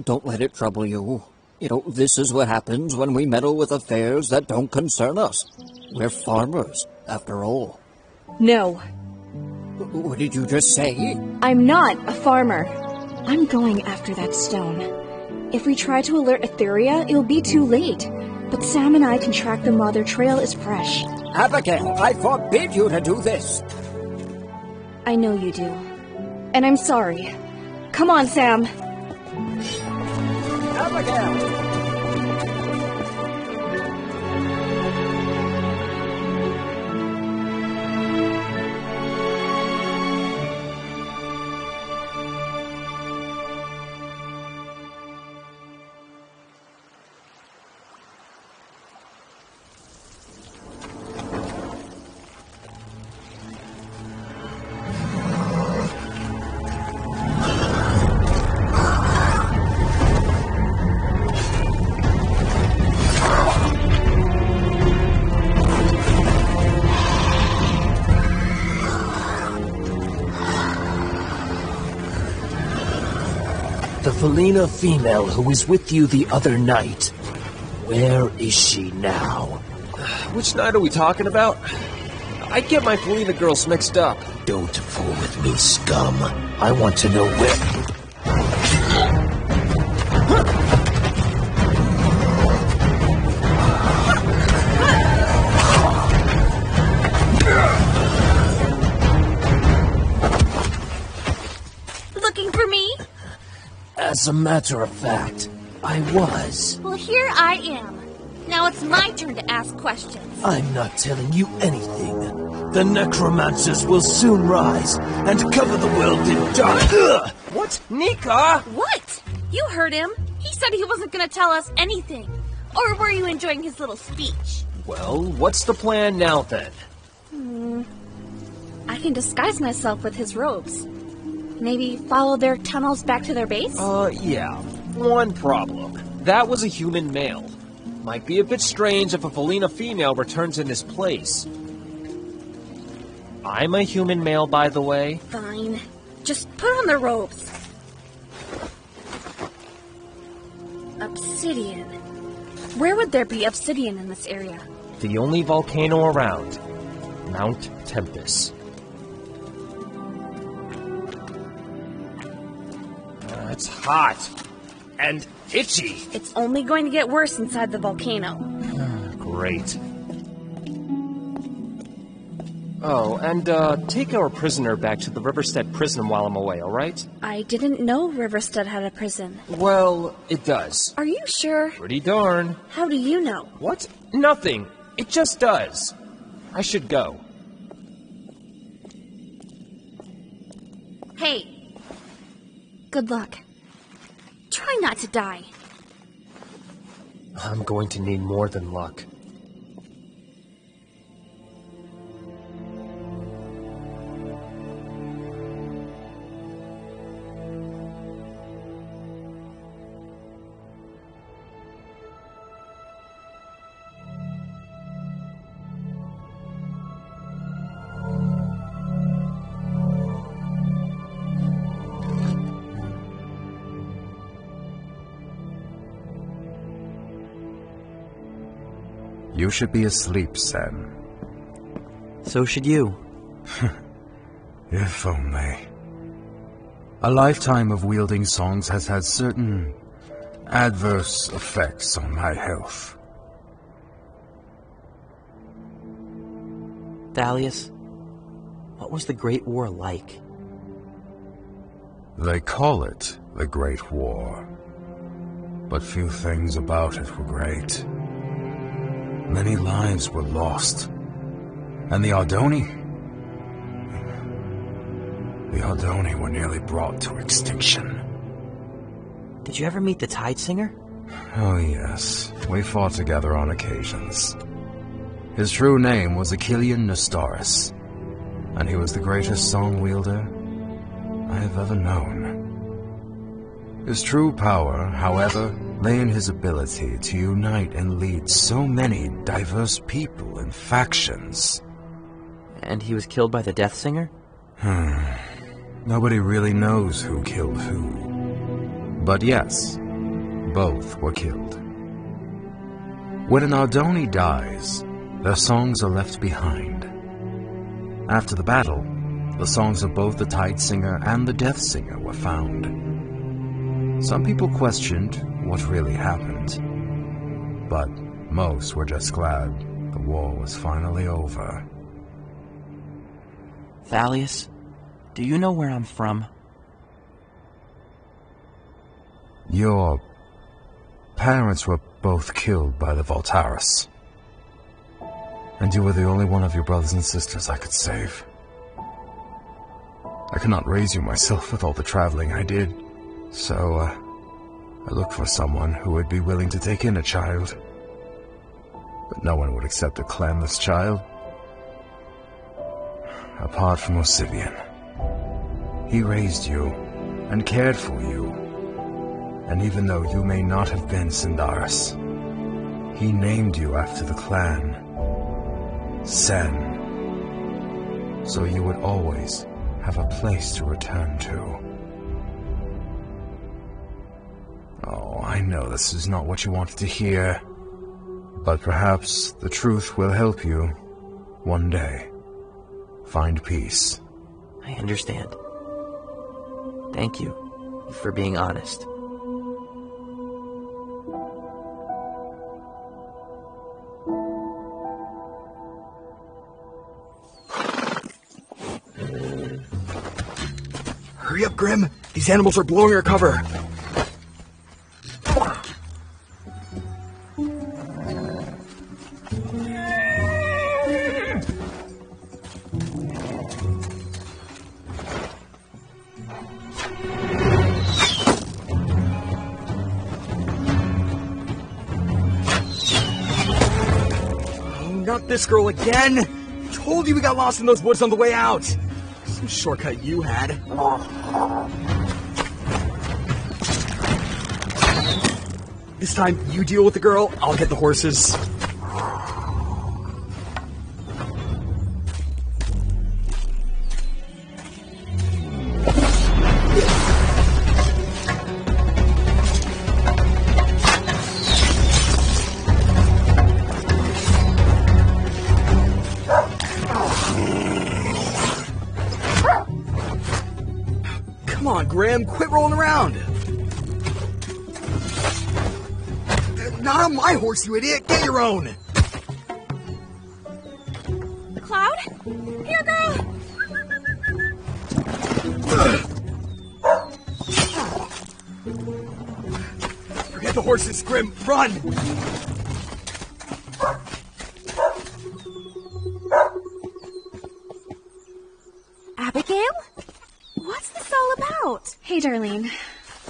Speaker 12: Don't let it trouble you. You know, this is what happens when we meddle with affairs that don't concern us. We're farmers, after all.
Speaker 9: No.
Speaker 12: What did you just say?
Speaker 9: I'm not a farmer. I'm going after that stone. If we try to alert Etheria, it'll be too late. But Sam and I can track them while their trail is fresh.
Speaker 12: Abigail, I forbid you to do this.
Speaker 9: I know you do. And I'm sorry. Come on, Sam.
Speaker 12: Abigail!
Speaker 10: The Felina female who was with you the other night. Where is she now?
Speaker 11: Which night are we talking about? I get my Felina girls mixed up.
Speaker 10: Don't fool with me, scum. I want to know where...
Speaker 16: Looking for me?
Speaker 10: As a matter of fact, I was.
Speaker 16: Well, here I am. Now it's my turn to ask questions.
Speaker 10: I'm not telling you anything. The necromancers will soon rise and cover the world in dark.
Speaker 11: What? Nika?
Speaker 16: What? You heard him. He said he wasn't gonna tell us anything. Or were you enjoying his little speech?
Speaker 10: Well, what's the plan now then?
Speaker 9: I can disguise myself with his robes. Maybe follow their tunnels back to their base?
Speaker 10: Yeah. One problem. That was a human male. Might be a bit strange if a Felina female returns in his place. I'm a human male, by the way.
Speaker 9: Fine. Just put on the robes. Obsidian. Where would there be obsidian in this area?
Speaker 10: The only volcano around. Mount Tempest. It's hot. And itchy.
Speaker 9: It's only going to get worse inside the volcano.
Speaker 10: Great. Oh, and take our prisoner back to the Riverstead prison while I'm away, alright?
Speaker 9: I didn't know Riverstead had a prison.
Speaker 10: Well, it does.
Speaker 9: Are you sure?
Speaker 10: Pretty darn.
Speaker 9: How do you know?
Speaker 10: What? Nothing. It just does. I should go.
Speaker 9: Hey. Good luck. Try not to die.
Speaker 10: I'm going to need more than luck.
Speaker 1: You should be asleep, Sen.
Speaker 6: So should you.
Speaker 1: If only. A lifetime of wielding songs has had certain adverse effects on my health.
Speaker 6: Thalius, what was the Great War like?
Speaker 1: They call it the Great War, but few things about it were great. Many lives were lost, and the Ardoni were nearly brought to extinction.
Speaker 6: Did you ever meet the Tide Singer?
Speaker 1: Oh yes, we fought together on occasions. His true name was Achillean Nestoris, and he was the greatest song wielder I have ever known. His true power, however, lay in his ability to unite and lead so many diverse people and factions.
Speaker 6: And he was killed by the Death Singer?
Speaker 1: Nobody really knows who killed who. But yes, both were killed. When an Ardoni dies, their songs are left behind. After the battle, the songs of both the Tide Singer and the Death Singer were found. Some people questioned what really happened, but most were just glad the war was finally over.
Speaker 6: Thalius, do you know where I'm from?
Speaker 1: Your parents were both killed by the Voltaris, and you were the only one of your brothers and sisters I could save. I could not raise you myself with all the traveling I did, so I looked for someone who would be willing to take in a child. But no one would accept a clanless child. Apart from Osivian. He raised you and cared for you. And even though you may not have been Sindaris, he named you after the clan. Sen. So you would always have a place to return to. Oh, I know this is not what you wanted to hear, but perhaps the truth will help you one day find peace.
Speaker 6: I understand. Thank you for being honest.
Speaker 4: Hurry up, Grim! These animals are blowing our cover! not this girl again! Told you we got lost in those woods on the way out! Some shortcut you had. This time, you deal with the girl, I'll get the horses. Come on, Grim, quit rolling around! Not on my horse, you idiot! Get your own!
Speaker 16: Cloud? Here, girl!
Speaker 4: Forget the horses, Grim! Run!
Speaker 16: Abigail? What's this all about?
Speaker 9: Hey, Darlene.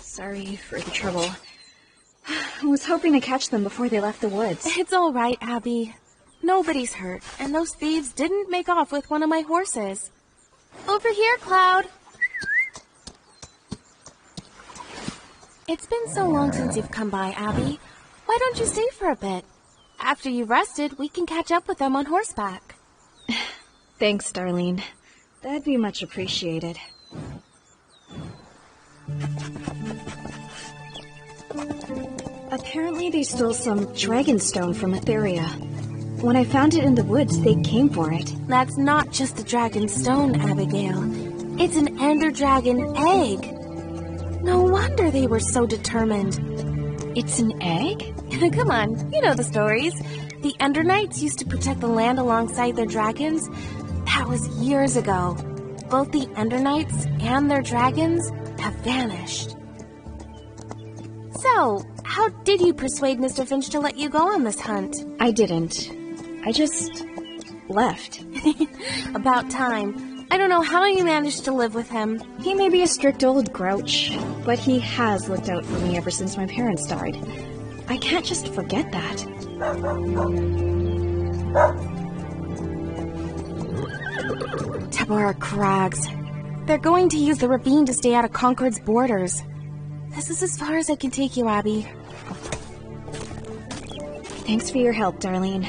Speaker 9: Sorry for the trouble. I was hoping to catch them before they left the woods.
Speaker 16: It's all right, Abby. Nobody's hurt, and those thieves didn't make off with one of my horses. Over here, Cloud. It's been so long since you've come by, Abby. Why don't you stay for a bit? After you've rested, we can catch up with them on horseback.
Speaker 9: Thanks, Darlene. That'd be much appreciated. Apparently they stole some dragonstone from Etheria. When I found it in the woods, they came for it.
Speaker 16: That's not just a dragon stone, Abigail. It's an ender dragon egg. No wonder they were so determined.
Speaker 9: It's an egg?
Speaker 16: Come on, you know the stories. The Ender Knights used to protect the land alongside their dragons. That was years ago. Both the Ender Knights and their dragons have vanished. So, how did you persuade Mr. Finch to let you go on this hunt?
Speaker 9: I didn't. I just left.
Speaker 16: About time. I don't know how you managed to live with him.
Speaker 9: He may be a strict old grouch, but he has looked out for me ever since my parents died. I can't just forget that.
Speaker 16: Tabora Crags. They're going to use the ravine to stay out of Concord's borders. This is as far as I can take you, Abby.
Speaker 9: Thanks for your help, Darlene.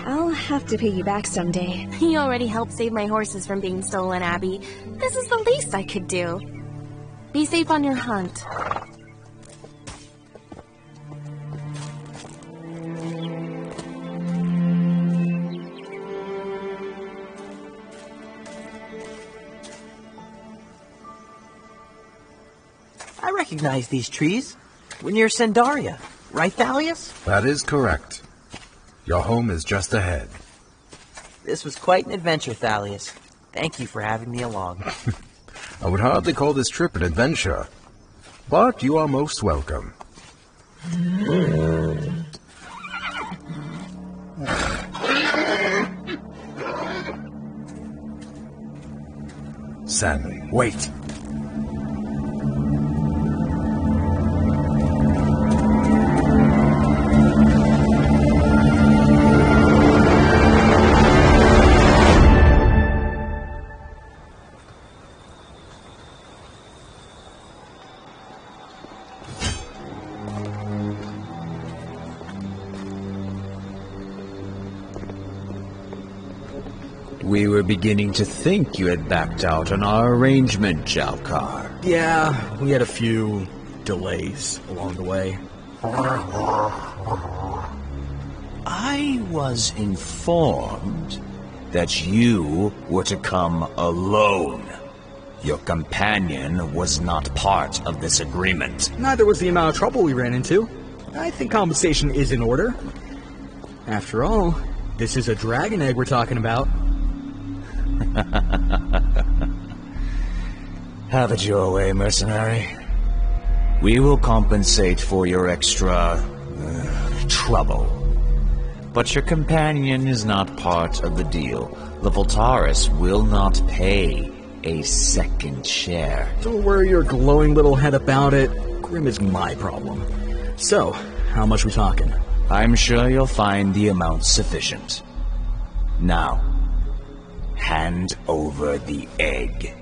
Speaker 9: I'll have to pay you back someday.
Speaker 16: You already helped save my horses from being stolen, Abby. This is the least I could do. Be safe on your hunt.
Speaker 6: I recognize these trees. We're near Sendaria, right, Thalius?
Speaker 1: That is correct. Your home is just ahead.
Speaker 6: This was quite an adventure, Thalius. Thank you for having me along.
Speaker 1: I would hardly call this trip an adventure, but you are most welcome. Sen, wait.
Speaker 18: We were beginning to think you had backed out on our arrangement, Jalkar.
Speaker 4: Yeah, we had a few delays along the way.
Speaker 18: I was informed that you were to come alone. Your companion was not part of this agreement.
Speaker 4: Neither was the amount of trouble we ran into. I think compensation is in order. After all, this is a dragon egg we're talking about.
Speaker 18: Have it your way, mercenary. We will compensate for your extra trouble. But your companion is not part of the deal. The Voltaris will not pay a second share.
Speaker 4: Don't worry your glowing little head about it. Grim is my problem. So, how much we talking?
Speaker 18: I'm sure you'll find the amount sufficient. Now, hand over the egg.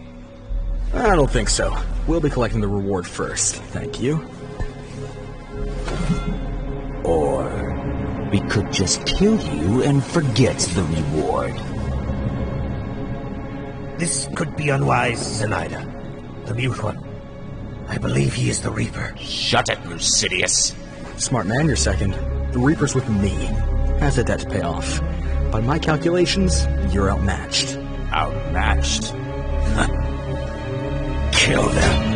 Speaker 4: I don't think so. We'll be collecting the reward first, thank you.
Speaker 18: Or we could just kill you and forget the reward.
Speaker 12: This could be unwise, Zenaida. The mute one. I believe he is the Reaper.
Speaker 18: Shut it, Lucidius.
Speaker 4: Smart man, you're second. The Reaper's with me. Has a debt to pay off. By my calculations, you're outmatched.
Speaker 18: Outmatched?
Speaker 12: Kill them.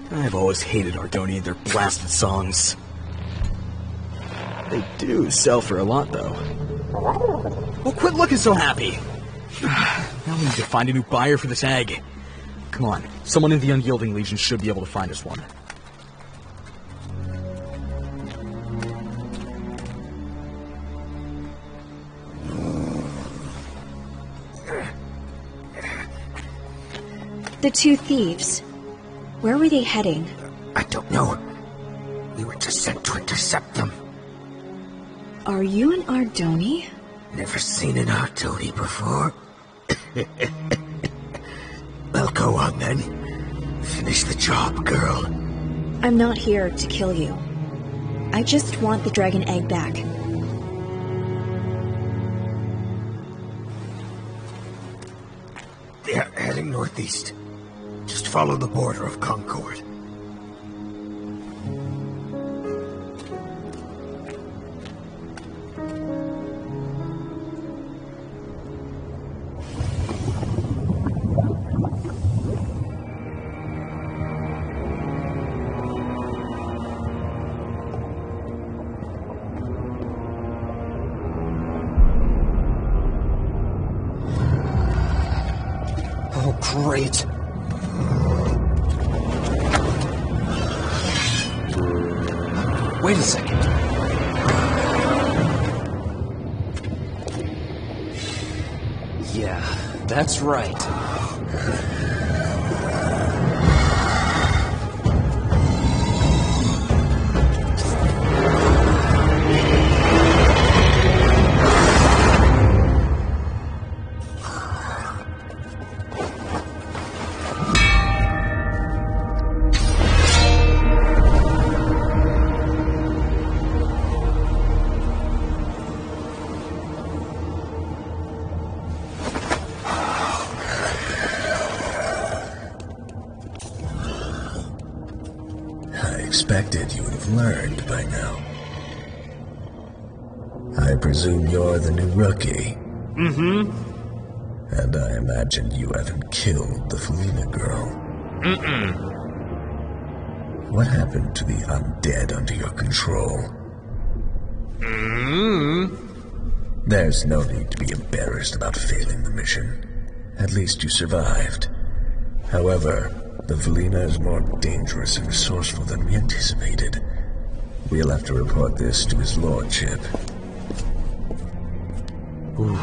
Speaker 4: I've always hated Ardoni and their blasted songs. They do sell for a lot, though. Well, quit looking so happy! Now we need to find a new buyer for this egg. Come on, someone in the Unyielding Legion should be able to find us one.
Speaker 9: The two thieves. Where were they heading?
Speaker 12: I don't know. We were just sent to intercept them.
Speaker 9: Are you an Ardoni?
Speaker 12: Never seen an Ardoni before. Well, go on then. Finish the job, girl.
Speaker 9: I'm not here to kill you. I just want the dragon egg back.
Speaker 12: They're heading northeast. Just follow the border of Concord.
Speaker 10: Oh, great. Wait a second. Yeah, that's right.
Speaker 3: Expected you would have learned by now. I presume you're the new rookie.
Speaker 11: Mm-hmm.
Speaker 3: And I imagine you haven't killed the Felina girl.
Speaker 11: Mm-mm.
Speaker 3: What happened to the undead under your control? There's no need to be embarrassed about failing the mission. At least you survived. However, the Felina is more dangerous and resourceful than we anticipated. We'll have to report this to his lordship.
Speaker 4: Ooh,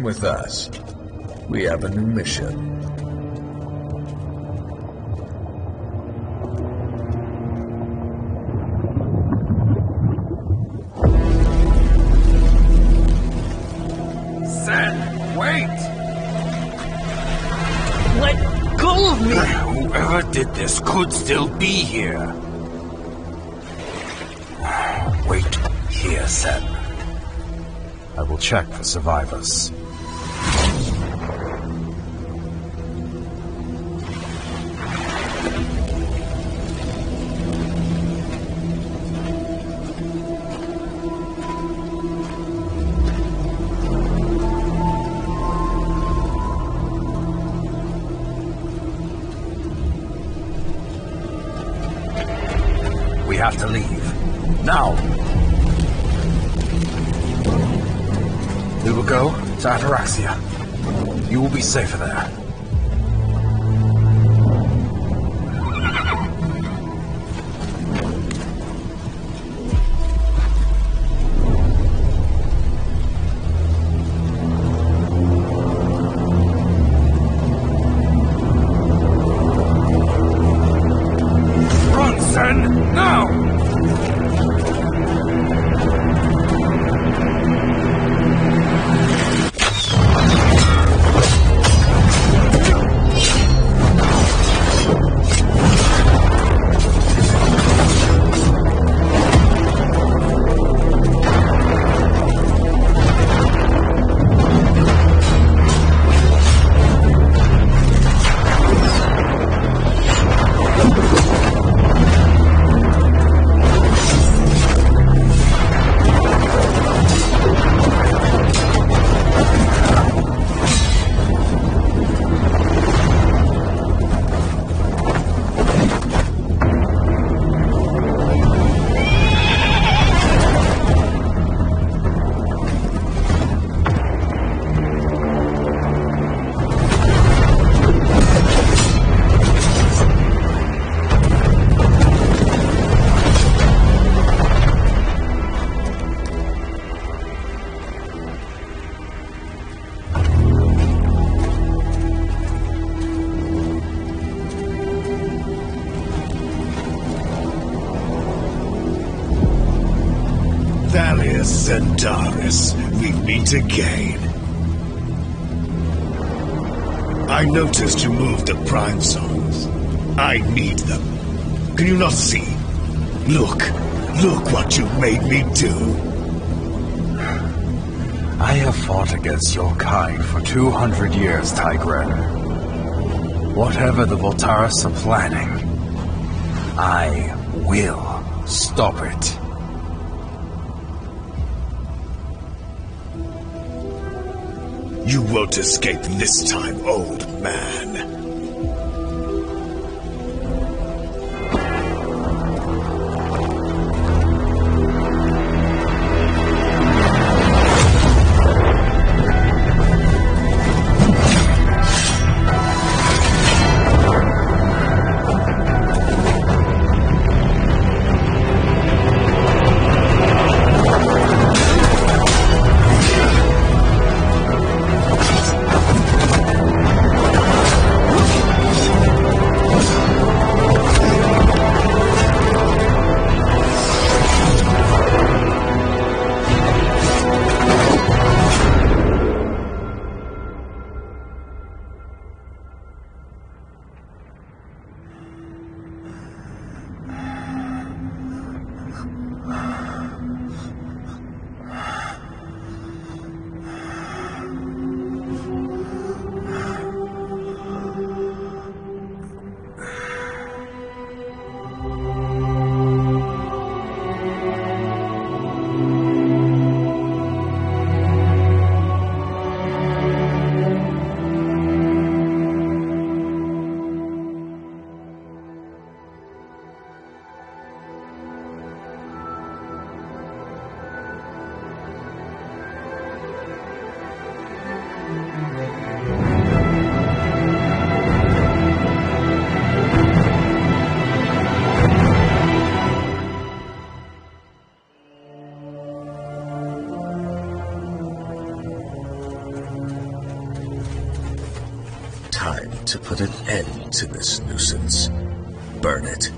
Speaker 19: Come with us. We have a new mission.
Speaker 18: Sen, wait!
Speaker 11: Let go of me!
Speaker 18: Whoever did this could still be here.
Speaker 1: Wait here, Sen. I will check for survivors. We have to leave. Now! We will go to Ataraxia. You will be safer there.
Speaker 18: Run, Sen! Now!
Speaker 3: Thalius and Darius, we meet again. I noticed you moved the Prime Zones. I need them. Can you not see? Look what you made me do.
Speaker 1: I have fought against your kind for 200 years, Tigran. Whatever the Voltaris are planning, I will stop it.
Speaker 3: You won't escape this time, old man. time to put an end to this nuisance. Burn it.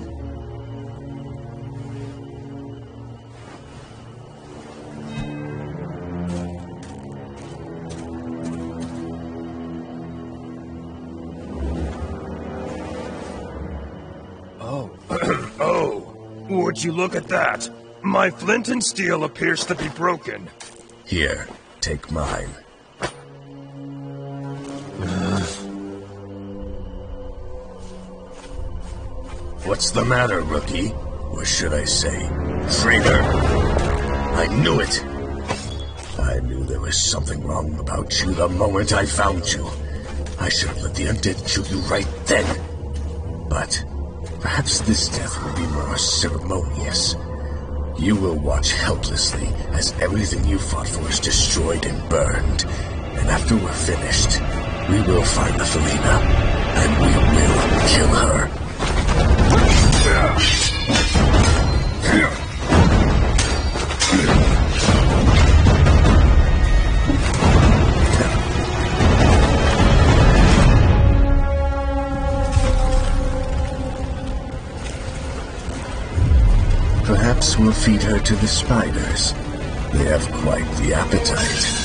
Speaker 20: Oh, would you look at that? My flint and steel appears to be broken.
Speaker 3: Here, take mine. What's the matter, rookie? Or should I say, traitor? I knew it! I knew there was something wrong about you the moment I found you. I should have let the undead kill you right then. But perhaps this death will be more ceremonious. You will watch helplessly as everything you fought for is destroyed and burned. And after we're finished, we will find the Felina, and we will kill her. Perhaps we'll feed her to the spiders. They have quite the appetite.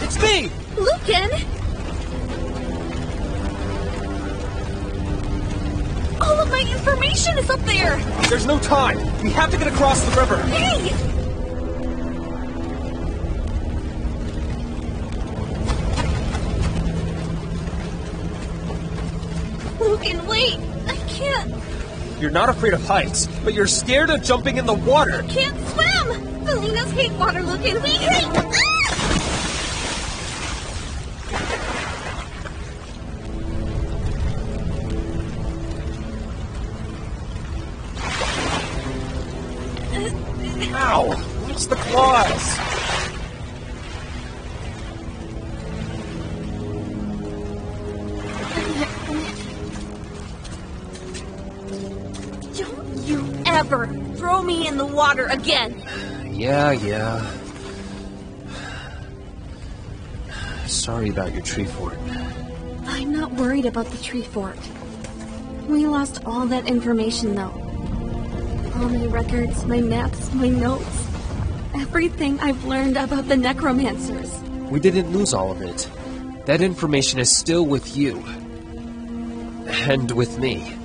Speaker 10: It's me!
Speaker 9: Lucan! All of my information is up there!
Speaker 10: There's no time! We have to get across the river!
Speaker 9: Hey! Lucan, wait! I can't!
Speaker 10: You're not afraid of heights, but you're scared of jumping in the water!
Speaker 9: I can't swim! Felinas hate water, Lucan! We hate...
Speaker 10: Ow! What's the claws?
Speaker 9: Don't you ever throw me in the water again!
Speaker 10: Yeah. Sorry about your tree fort.
Speaker 9: I'm not worried about the tree fort. We lost all that information, though. All my records, my maps, my notes. Everything I've learned about the necromancers.
Speaker 10: We didn't lose all of it. That information is still with you. And with me.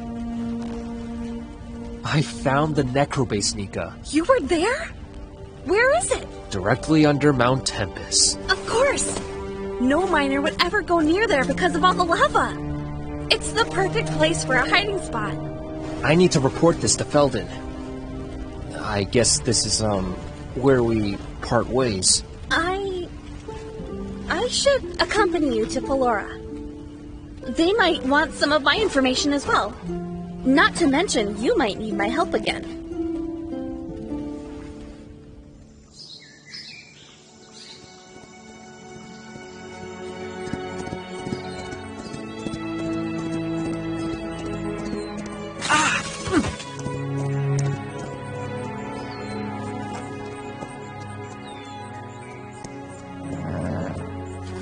Speaker 10: I found the necrobase, Nika.
Speaker 9: You were there? Where is it?
Speaker 10: Directly under Mount Tempest.
Speaker 9: Of course! No miner would ever go near there because of all the lava. It's the perfect place for a hiding spot.
Speaker 10: I need to report this to Felden. I guess this is, where we part ways.
Speaker 9: I should accompany you to Pelora. They might want some of my information as well. Not to mention, you might need my help again.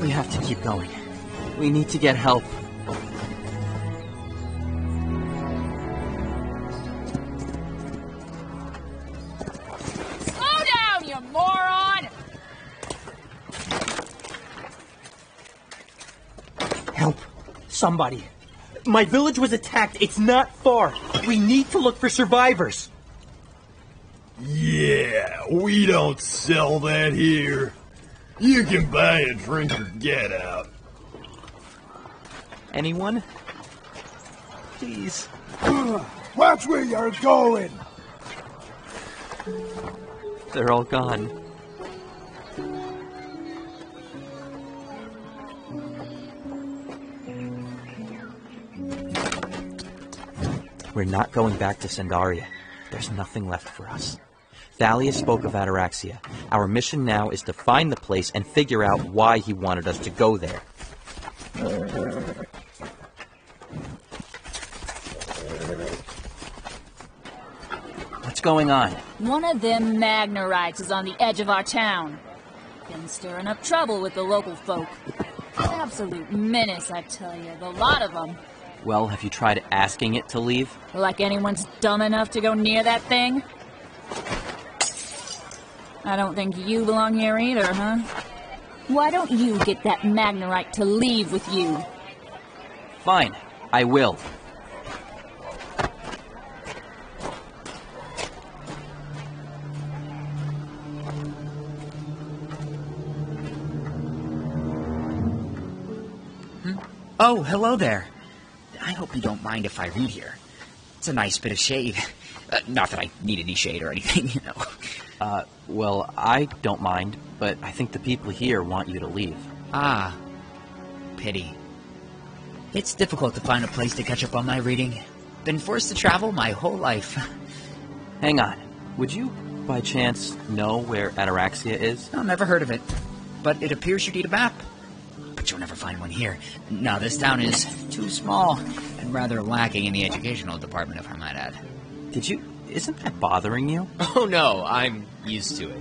Speaker 6: We have to keep going. We need to get help.
Speaker 15: Slow down, you moron!
Speaker 2: Help. Somebody. My village was attacked. It's not far. We need to look for survivors.
Speaker 21: Yeah, we don't sell that here. You can buy a drink or get out.
Speaker 6: Anyone? Please.
Speaker 21: Watch where you're going!
Speaker 6: They're all gone. We're not going back to Sandaria. There's nothing left for us. Thalius spoke of Ataraxia. Our mission now is to find the place and figure out why he wanted us to go there. What's going on?
Speaker 7: One of them Magnarites is on the edge of our town. Been stirring up trouble with the local folk. Absolute menace, I tell you. The lot of them.
Speaker 6: Well, have you tried asking it to leave?
Speaker 7: Like anyone's dumb enough to go near that thing? I don't think you belong here either, huh? Why don't you get that Magnarite to leave with you?
Speaker 6: Fine, I will.
Speaker 22: Oh, hello there. I hope you don't mind if I read here. It's a nice bit of shade. Not that I need any shade or anything, you know.
Speaker 6: Well, I don't mind, but I think the people here want you to leave.
Speaker 22: Ah, pity. It's difficult to find a place to catch up on my reading. Been forced to travel my whole life.
Speaker 6: Hang on. Would you, by chance, know where Ataraxia is?
Speaker 22: No, never heard of it. But it appears you need a map. But you'll never find one here. No, this town is too small and rather lacking in the educational department, if I might add.
Speaker 6: Isn't that bothering you?
Speaker 10: Oh no, I'm used to it.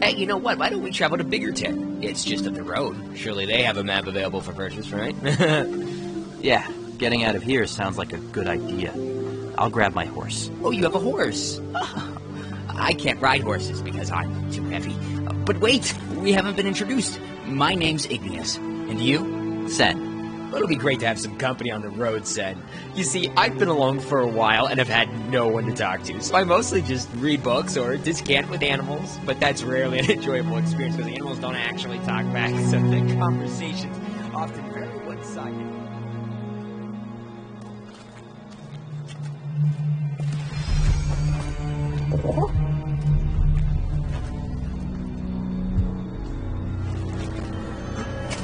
Speaker 10: Hey, you know what? Why don't we travel to Biggerton? It's just up the road. Surely they have a map available for purchase, right?
Speaker 6: Yeah, getting out of here sounds like a good idea. I'll grab my horse.
Speaker 22: Oh, you have a horse? I can't ride horses because I'm too heavy. But wait, we haven't been introduced. My name's Igneous. And you?
Speaker 6: Sen.
Speaker 10: It'll be great to have some company on the road, Sen. You see, I've been alone for a while and have had no one to talk to, so I mostly just read books or descant with animals, but that's rarely an enjoyable experience because the animals don't actually talk back, so the conversation's often very one-sided.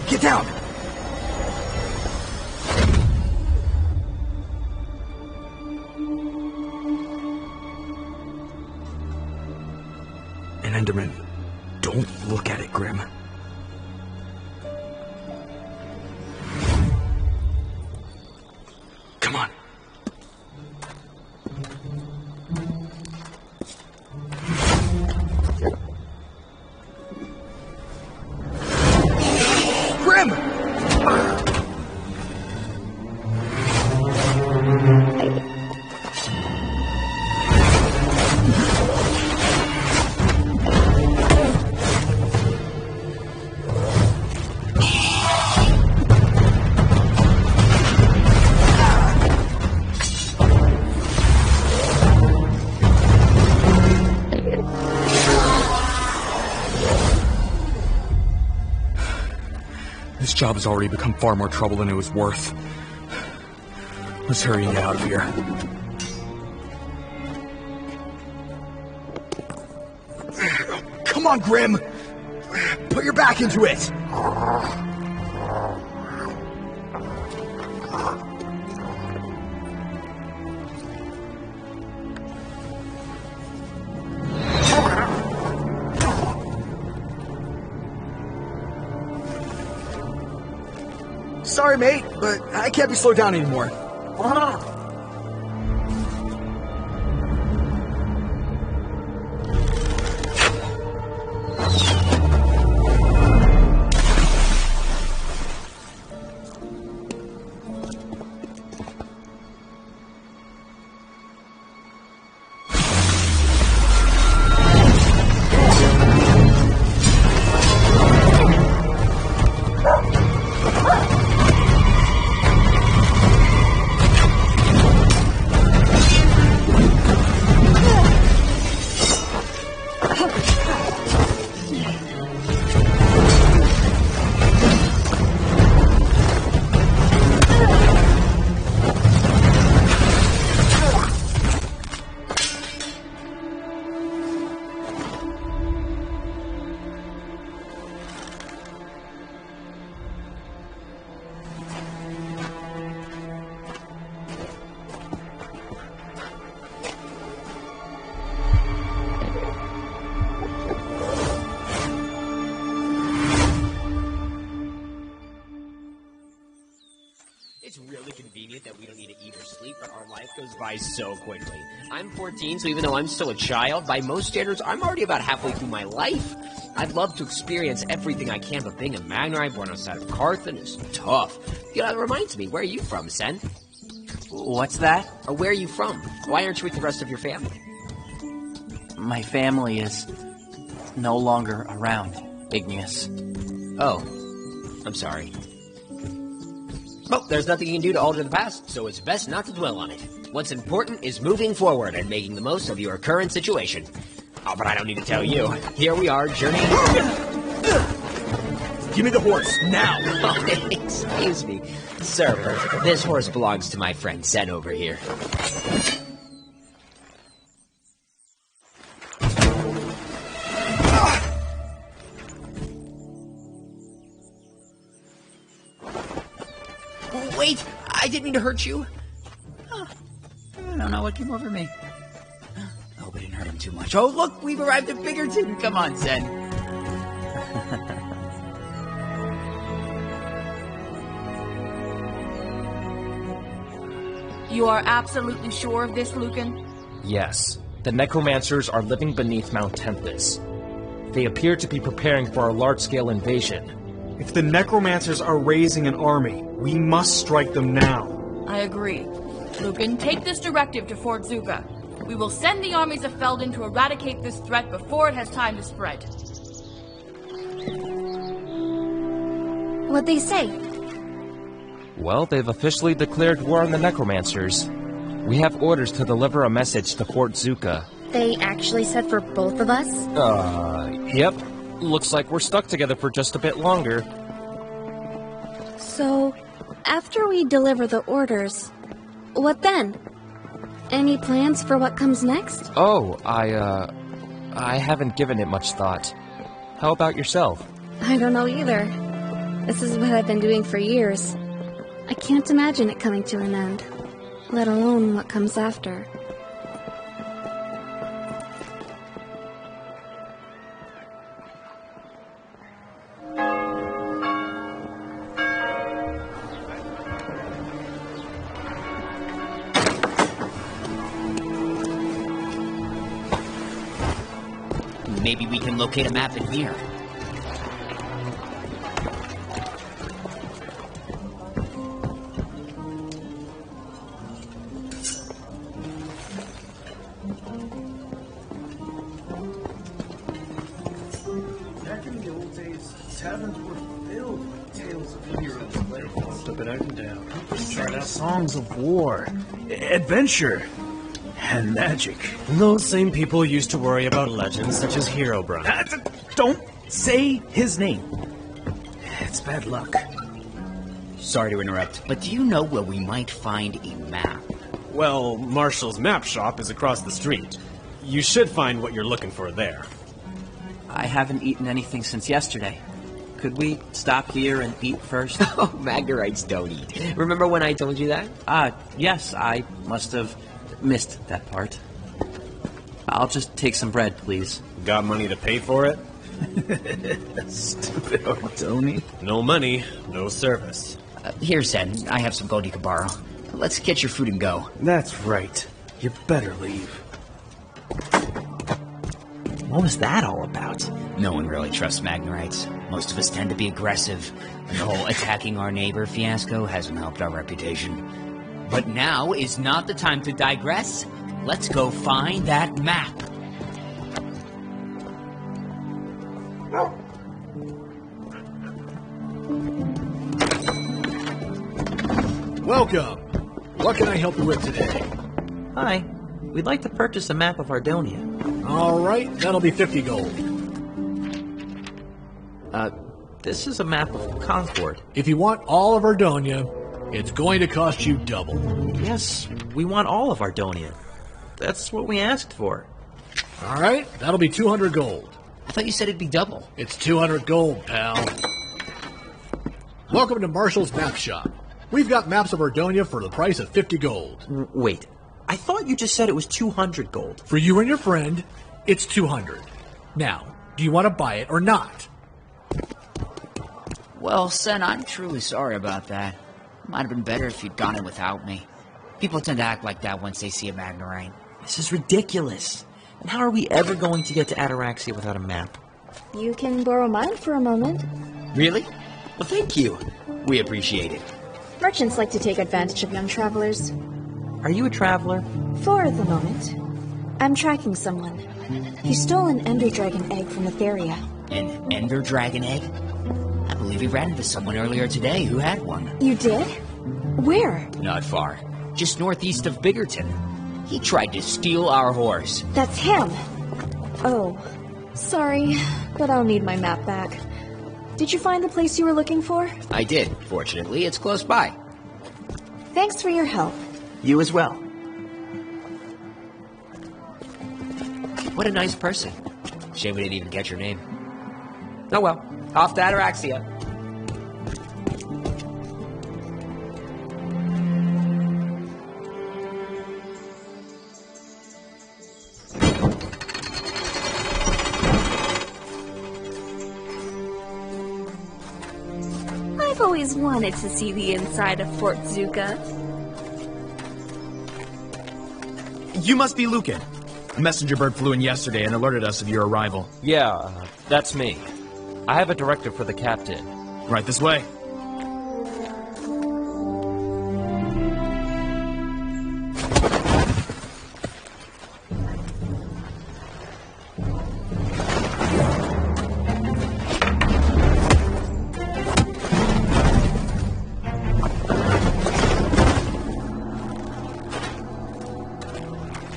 Speaker 4: Get down! An Enderman. Don't look at it, Grim. Come on. Grim! This job has already become far more trouble than it was worth. Let's hurry and get out of here. Come on, Grim! Put your back into it! Sorry, mate, but I can't be slowed down anymore.
Speaker 10: admit that we don't need to eat or sleep, but our life goes by so quickly. I'm 14, so even though I'm still a child, by most standards, I'm already about halfway through my life. I'd love to experience everything I can, but being a Magnerite born outside of Carthan is tough. You know, that reminds me, where are you from, Sen?
Speaker 6: What's that?
Speaker 10: Where are you from? Why aren't you with the rest of your family?
Speaker 6: My family is no longer around, Igneous.
Speaker 10: Oh, I'm sorry. Well, there's nothing you can do to alter the past, so it's best not to dwell on it. What's important is moving forward and making the most of your current situation. Oh, but I don't need to tell you. Here we are, journeying...
Speaker 4: Give me the horse, now!
Speaker 10: Oh, excuse me. Sir, this horse belongs to my friend Sen over here. Wait, I didn't mean to hurt you.
Speaker 22: I don't know what came over me. I hope I didn't hurt him too much.
Speaker 10: Oh, look, we've arrived at Biggerton.
Speaker 22: Come on, Sen.
Speaker 13: You are absolutely sure of this, Lucan?
Speaker 10: Yes. The necromancers are living beneath Mount Tempest. They appear to be preparing for a large-scale invasion.
Speaker 14: If the necromancers are raising an army, we must strike them now.
Speaker 13: I agree. Lucan, take this directive to Fort Zuka. We will send the armies of Felden to eradicate this threat before it has time to spread.
Speaker 9: What'd they say?
Speaker 10: Well, they've officially declared war on the necromancers. We have orders to deliver a message to Fort Zuka.
Speaker 9: They actually said for both of us?
Speaker 10: Yep. Looks like we're stuck together for just a bit longer.
Speaker 9: So, after we deliver the orders, what then? Any plans for what comes next?
Speaker 10: Oh, I haven't given it much thought. How about yourself?
Speaker 9: I don't know either. This is what I've been doing for years. I can't imagine it coming to an end, let alone what comes after.
Speaker 22: Maybe we can locate a map in here.
Speaker 3: Back in the old days, taverns were filled with tales of heroes, legends, slip it out and down. Chart out songs of war, adventure, and magic.
Speaker 11: Those same people used to worry about legends such as Herobrine.
Speaker 3: Don't say his name. It's bad luck.
Speaker 22: Sorry to interrupt, but do you know where we might find a map?
Speaker 11: Well, Marshall's map shop is across the street. You should find what you're looking for there.
Speaker 6: I haven't eaten anything since yesterday. Could we stop here and eat first?
Speaker 10: Oh, Magnerites don't eat. Remember when I told you that?
Speaker 6: Yes, I must have missed that part. I'll just take some bread, please.
Speaker 11: Got money to pay for it?
Speaker 3: Stupid Ordoni.
Speaker 11: No money, no service.
Speaker 22: Here, Sen. I have some gold you can borrow. Let's get your food and go.
Speaker 3: That's right. You better leave.
Speaker 22: What was that all about? No one really trusts Magnerites. Most of us tend to be aggressive, and the whole attacking our neighbor fiasco hasn't helped our reputation. But now is not the time to digress. Let's go find that map.
Speaker 4: Welcome. What can I help you with today?
Speaker 6: Hi. We'd like to purchase a map of Ardonia.
Speaker 4: All right, that'll be 50 gold.
Speaker 6: This is a map of Concord.
Speaker 4: If you want all of Ardonia, it's going to cost you double.
Speaker 6: Yes, we want all of Ardonia. That's what we asked for.
Speaker 4: All right, that'll be 200 gold.
Speaker 22: I thought you said it'd be double.
Speaker 4: It's 200 gold, pal. Welcome to Marshall's Map Shop. We've got maps of Ardonia for the price of 50 gold.
Speaker 6: Wait, I thought you just said it was 200 gold.
Speaker 4: For you and your friend, it's 200. Now, do you want to buy it or not?
Speaker 22: Well, Sen, I'm truly sorry about that. Might have been better if you'd gone in without me. People tend to act like that once they see a Magnerite.
Speaker 6: This is ridiculous. And how are we ever going to get to Ataraxia without a map?
Speaker 5: You can borrow mine for a moment.
Speaker 22: Really? Well, thank you. We appreciate it.
Speaker 5: Merchants like to take advantage of young travelers.
Speaker 6: Are you a traveler?
Speaker 5: For the moment. I'm tracking someone. He stole an Ender Dragon egg from Etheria.
Speaker 22: An Ender Dragon egg? I believe we ran into someone earlier today who had one.
Speaker 5: You did? Where?
Speaker 22: Not far. Just northeast of Biggerton. He tried to steal our horse.
Speaker 5: That's him! Oh. Sorry, but I'll need my map back. Did you find the place you were looking for?
Speaker 22: I did. Fortunately, it's close by.
Speaker 5: Thanks for your help.
Speaker 6: You as well.
Speaker 22: What a nice person. Shame we didn't even get your name. Oh well, off to Ataraxia.
Speaker 9: I've always wanted to see the inside of Fort Zuka.
Speaker 4: You must be Lucan. A messenger bird flew in yesterday and alerted us of your arrival.
Speaker 10: Yeah, that's me. I have a directive for the captain.
Speaker 4: Right this way.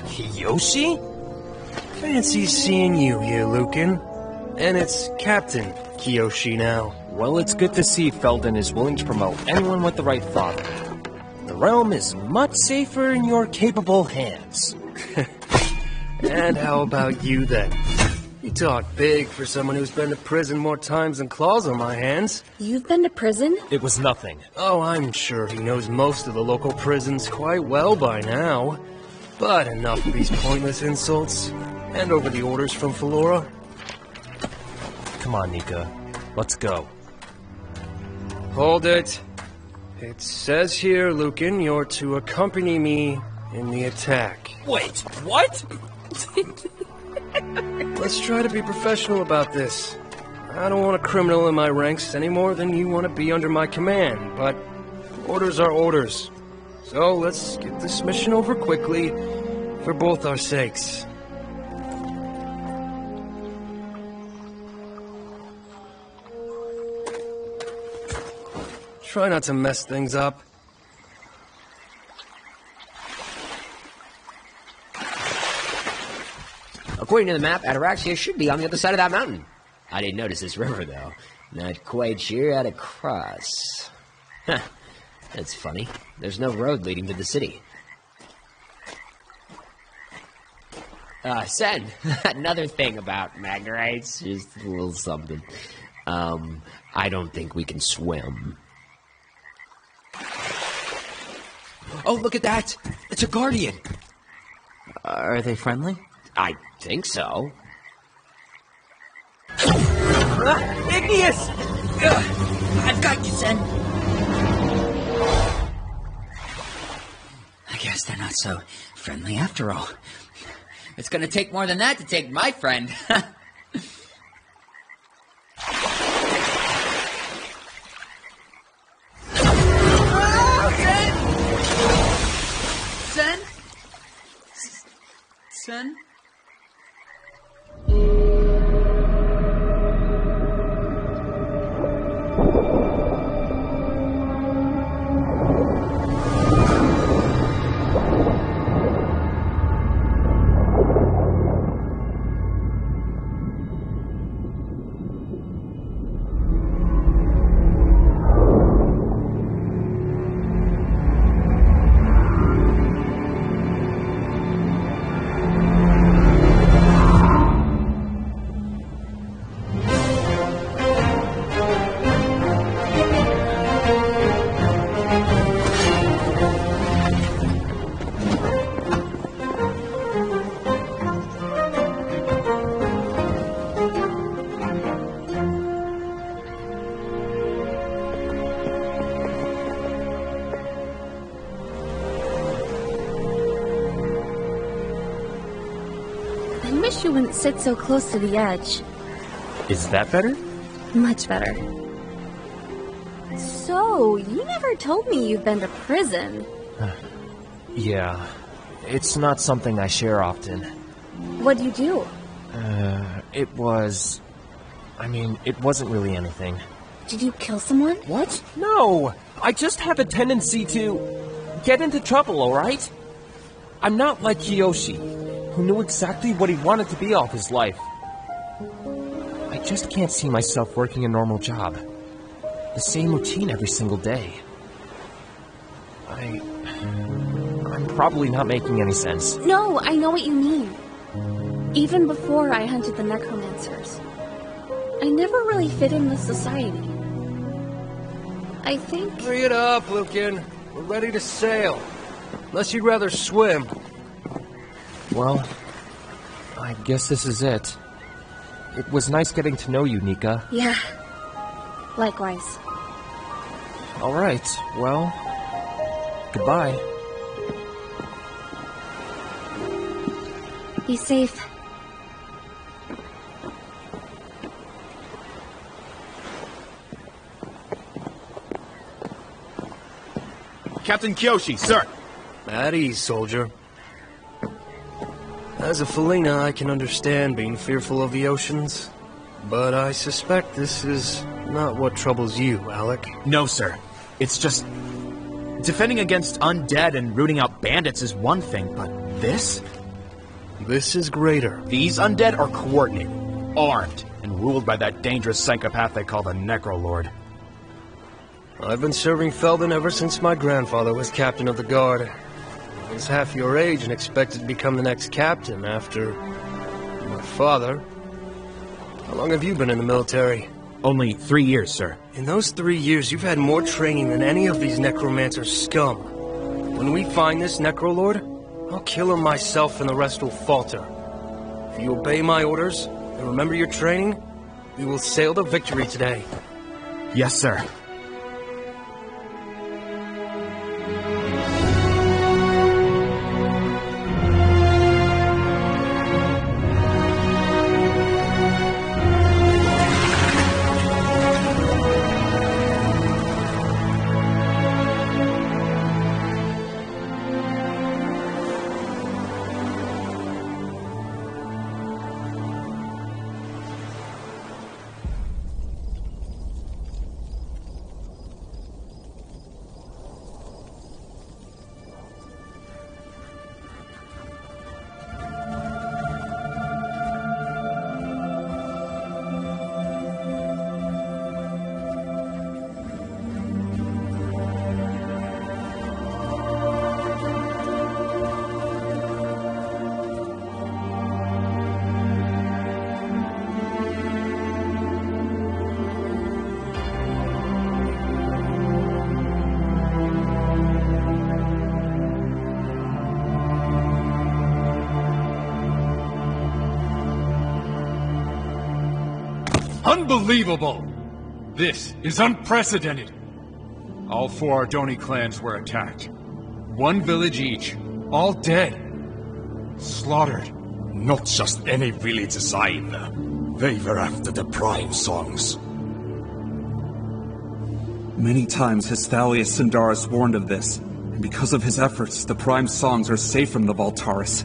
Speaker 8: Kiyoshi? Fancy seeing you here, Lucan. And it's Captain Kiyoshi now.
Speaker 10: Well, it's good to see Felden is willing to promote anyone with the right thought. The realm is much safer in your capable hands.
Speaker 8: And how about you then? You talk big for someone who's been to prison more times than claws on my hands.
Speaker 5: You've been to prison?
Speaker 10: It was nothing.
Speaker 8: Oh, I'm sure he knows most of the local prisons quite well by now. But enough of these pointless insults. Hand over the orders from Flora.
Speaker 10: Come on, Nika. Let's go.
Speaker 8: Hold it. It says here, Lucan, you're to accompany me in the attack.
Speaker 10: Wait, what?
Speaker 8: Let's try to be professional about this. I don't want a criminal in my ranks any more than you want to be under my command, but orders are orders. So let's get this mission over quickly, for both our sakes. Try not to mess things up.
Speaker 22: According to the map, Ataraxia should be on the other side of that mountain. I didn't notice this river, though. Not quite sure how to cross. Huh. That's funny. There's no road leading to the city. Sen, another thing about Magnerites, just a little something. I don't think we can swim. Oh, look at that! It's a guardian!
Speaker 6: Are they friendly?
Speaker 22: I think so.
Speaker 2: Igneous!
Speaker 22: I've got you, Sen. I guess they're not so friendly after all. It's gonna take more than that to take my friend. Sen? Sen?
Speaker 9: wish you wouldn't sit so close to the edge.
Speaker 10: Is that better?
Speaker 9: Much better. So, you never told me you've been to prison.
Speaker 10: Yeah. It's not something I share often.
Speaker 9: What'd you do?
Speaker 10: It was... I mean, it wasn't really anything.
Speaker 9: Did you kill someone?
Speaker 10: What? No! I just have a tendency to get into trouble, alright? I'm not like Kiyoshi, who knew exactly what he wanted to be all his life. I just can't see myself working a normal job. The same routine every single day. I'm probably not making any sense.
Speaker 9: No, I know what you mean. Even before I hunted the necromancers, I never really fit in with society. I think...
Speaker 8: Hurry it up, Lucan. We're ready to sail. Unless you'd rather swim.
Speaker 10: Well, I guess this is it. It was nice getting to know you, Nika.
Speaker 9: Yeah. Likewise.
Speaker 10: Alright, well... Goodbye.
Speaker 9: Be safe.
Speaker 4: Captain Kyoshi, sir!
Speaker 8: At ease, soldier. As a Felina, I can understand being fearful of the oceans. But I suspect this is not what troubles you, Alec.
Speaker 4: No, sir. It's just... defending against undead and rooting out bandits is one thing, but this?
Speaker 8: This is greater.
Speaker 4: These undead are coordinated, armed, and ruled by that dangerous psychopath they call the Necrolord.
Speaker 8: I've been serving Felden ever since my grandfather was captain of the guard. I was half your age and expected to become the next captain after... my father. How long have you been in the military?
Speaker 4: Only 3 years, sir.
Speaker 8: In those 3 years, you've had more training than any of these necromancer scum. When we find this Necrolord, I'll kill him myself and the rest will falter. If you obey my orders, and remember your training, we will sail to victory today.
Speaker 4: Yes, sir.
Speaker 16: Unbelievable! This is unprecedented! All 4 Ardoni clans were attacked. 1 village each. All dead. Slaughtered.
Speaker 3: Not just any villages either. They were after the Prime Songs.
Speaker 17: Many times has Thalius Sindaris warned of this, and because of his efforts, the Prime Songs are safe from the Valtaris.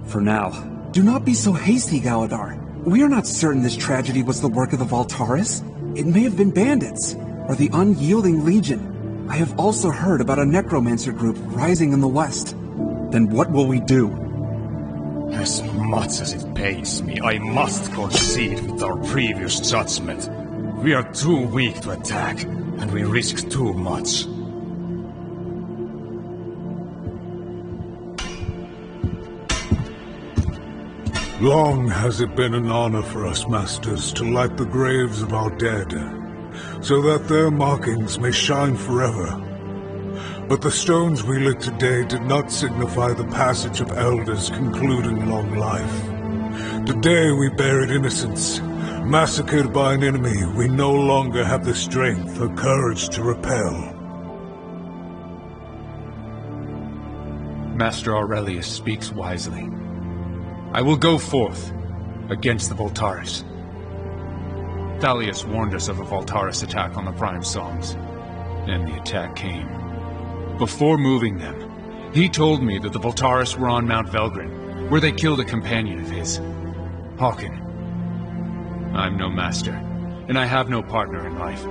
Speaker 17: For now. Do not be so hasty, Galadar. We are not certain this tragedy was the work of the Valtaris. It may have been bandits, or the Unyielding Legion. I have also heard about a necromancer group rising in the west. Then what will we do?
Speaker 3: As much as it pains me, I must concede with our previous judgment. We are too weak to attack, and we risk too much.
Speaker 21: Long has it been an honor for us, Masters, to light the graves of our dead, so that their markings may shine forever. But the stones we lit today did not signify the passage of elders concluding long life. Today we buried innocents, massacred by an enemy we no longer have the strength or courage to repel.
Speaker 16: Master Aurelius speaks wisely. I will go forth against the Voltaris. Thalius warned us of a Voltaris attack on the Prime Songs, and the attack came. Before moving them, he told me that the Voltaris were on Mount Velgrin, where they killed a companion of his, Hawken. I'm no master, and I have no partner in life.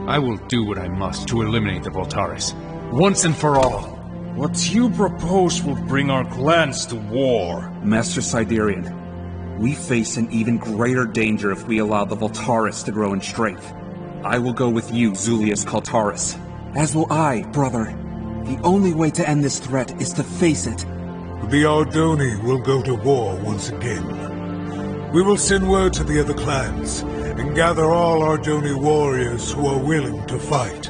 Speaker 16: I will do what I must to eliminate the Voltaris, once and for all.
Speaker 12: What you propose will bring our clans to war.
Speaker 17: Master Siderian, we face an even greater danger if we allow the Voltaris to grow in strength. I will go with you, Zulius Kaltaris. As will I, brother. The only way to end this threat is to face it.
Speaker 21: The Ardoni will go to war once again. We will send word to the other clans, and gather all Ardoni warriors who are willing to fight.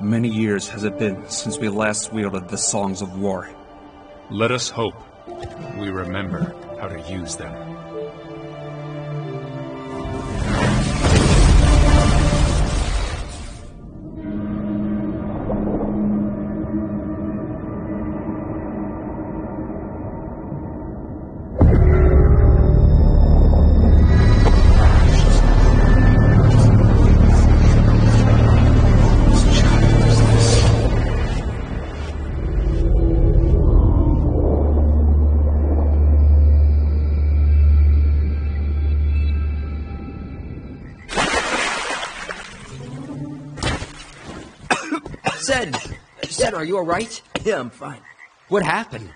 Speaker 17: Many years has it been since we last wielded the Songs of War.
Speaker 16: Let us hope we remember how to use them.
Speaker 6: Zed, are you alright?
Speaker 2: Yeah, I'm fine.
Speaker 6: What happened?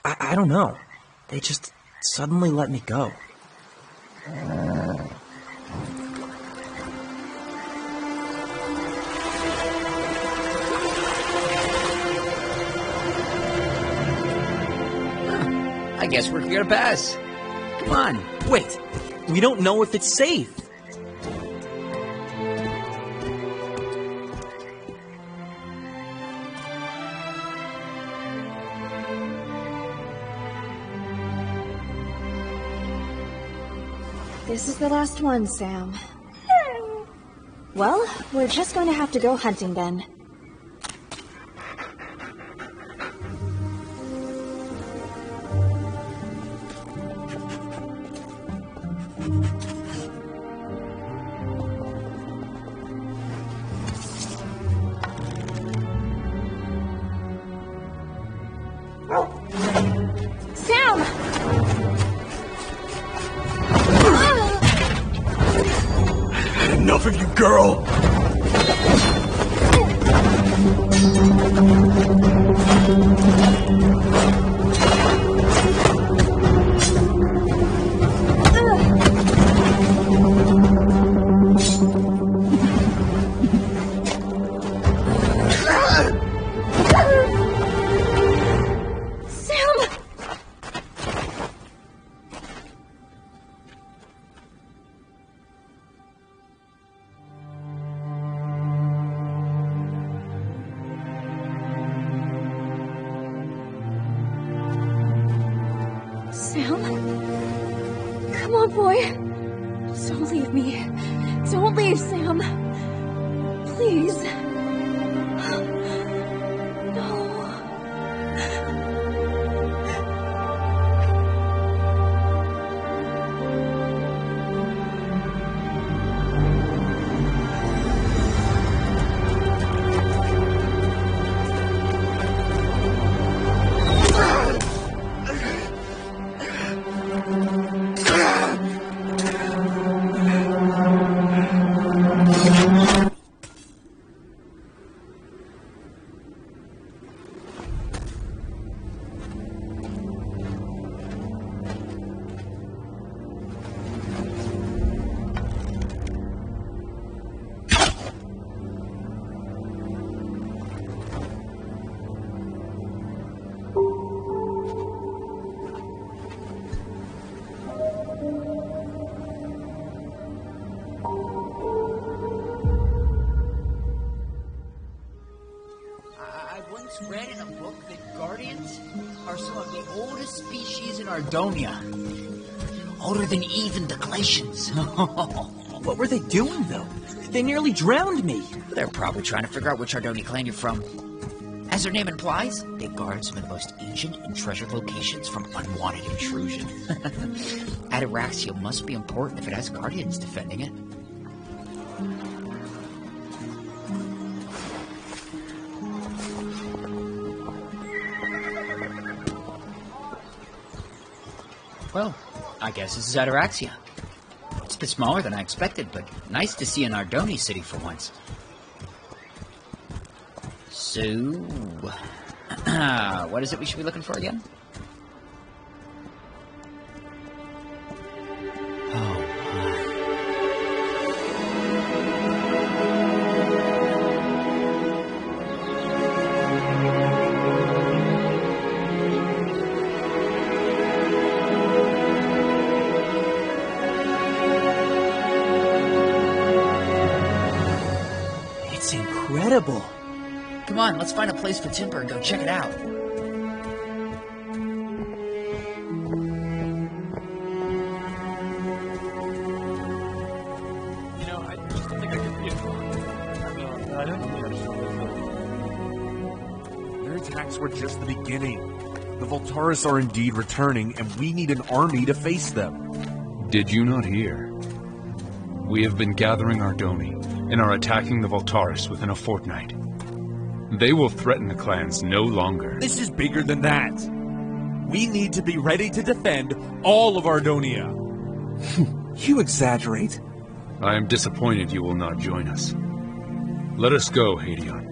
Speaker 2: I don't know. They just suddenly let me go.
Speaker 22: I guess we're here to pass. Come on.
Speaker 2: Wait, we don't know if it's safe.
Speaker 5: This is the last one, Sam. Well, we're just going to have to go hunting then.
Speaker 3: Enough of you, girl!
Speaker 5: Sam? Come on, boy. Don't leave me. Don't leave, Sam. Please.
Speaker 22: The Guardians are some of the oldest species in Ardonia. Older than even the glacians.
Speaker 6: What were they doing, though? They nearly drowned me.
Speaker 22: They're probably trying to figure out which Ardonia clan you're from. As their name implies, they guard some of the most ancient and treasured locations from unwanted intrusion. Ataraxia must be important if it has Guardians defending it. Well, I guess this is Ataraxia. It's a bit smaller than I expected, but nice to see an Ardoni city for once. So, what is it we should be looking for again?
Speaker 6: It's incredible.
Speaker 22: Come on, let's find a place for Timber and go check it out.
Speaker 11: You know, I just don't think I can read it. I don't think I
Speaker 18: Their attacks were just the beginning. The Voltaris are indeed returning, and we need an army to face them.
Speaker 16: Did you not hear? We have been gathering Ardoni and are attacking the Voltaris within a fortnight. They will threaten the clans no longer.
Speaker 18: This is bigger than that. We need to be ready to defend all of Ardonia.
Speaker 17: You exaggerate.
Speaker 16: I am disappointed you will not join us. Let us go, Hadion.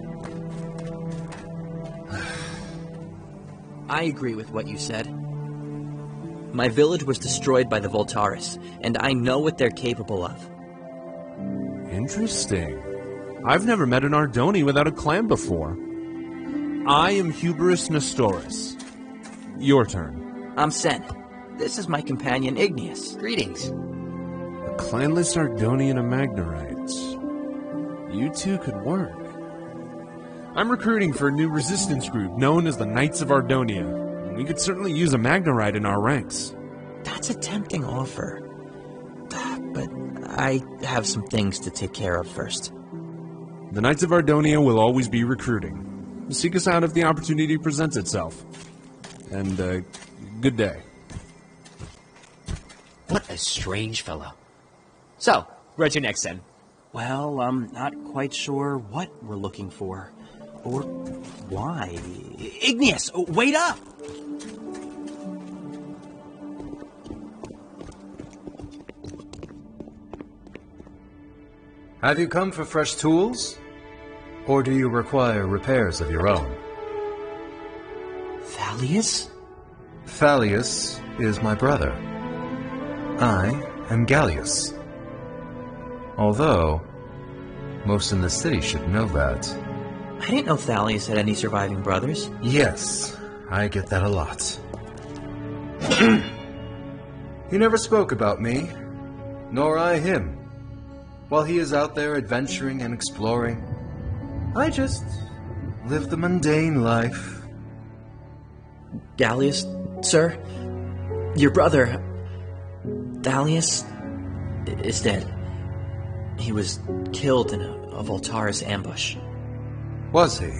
Speaker 6: I agree with what you said. My village was destroyed by the Voltaris, and I know what they're capable of.
Speaker 18: Interesting. I've never met an Ardoni without a clan before. I am Hubris Nestoris. Your turn.
Speaker 6: I'm Sen. This is my companion Igneous.
Speaker 22: Greetings.
Speaker 18: A clanless Ardoni and a Magnerite. You two could work. I'm recruiting for a new resistance group known as the Knights of Ardonia. We could certainly use a Magnerite in our ranks.
Speaker 6: That's a tempting offer. But I have some things to take care of first.
Speaker 18: The Knights of Ardonia will always be recruiting. Seek us out if the opportunity presents itself. And, good day.
Speaker 22: What a strange fellow. So, where's your next, Sen?
Speaker 6: Well, I'm not quite sure what we're looking for. Or why. Igneous, wait up!
Speaker 1: Have you come for fresh tools? Or do you require repairs of your own?
Speaker 6: Thalius?
Speaker 1: Thalius is my brother. I am Gallius. Although, most in the city should know that.
Speaker 6: I didn't know Thalius had any surviving brothers.
Speaker 1: Yes, I get that a lot. He never spoke about me, nor I him. While he is out there adventuring and exploring, I just live the mundane life.
Speaker 6: Gallius, sir, your brother, Thalius, is dead. He was killed in a Voltaris ambush.
Speaker 1: Was he?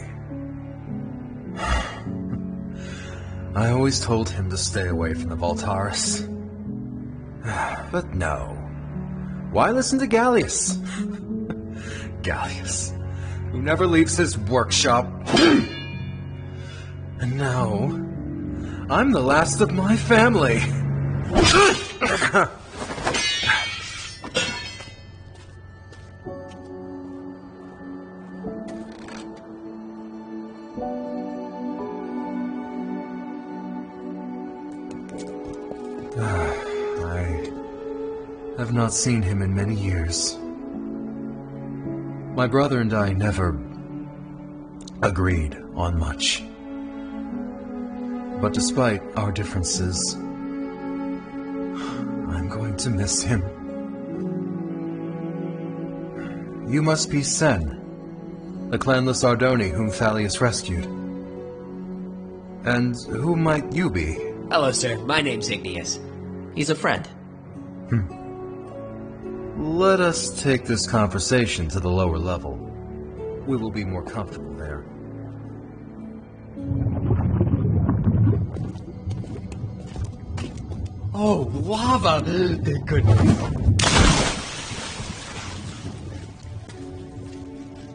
Speaker 1: I always told him to stay away from the Voltaris. But no. Why listen to Gallius? Gallius, who never leaves his workshop. And now, I'm the last of my family. I have not seen him in many years. My brother and I never agreed on much. But despite our differences, I'm going to miss him. You must be Sen, the clanless Ardoni whom Thalius rescued. And who might you be?
Speaker 22: Hello, sir. My name's Igneous.
Speaker 6: He's a friend.
Speaker 1: Let us take this conversation to the lower level. We will be more comfortable there.
Speaker 2: Oh, lava! Good.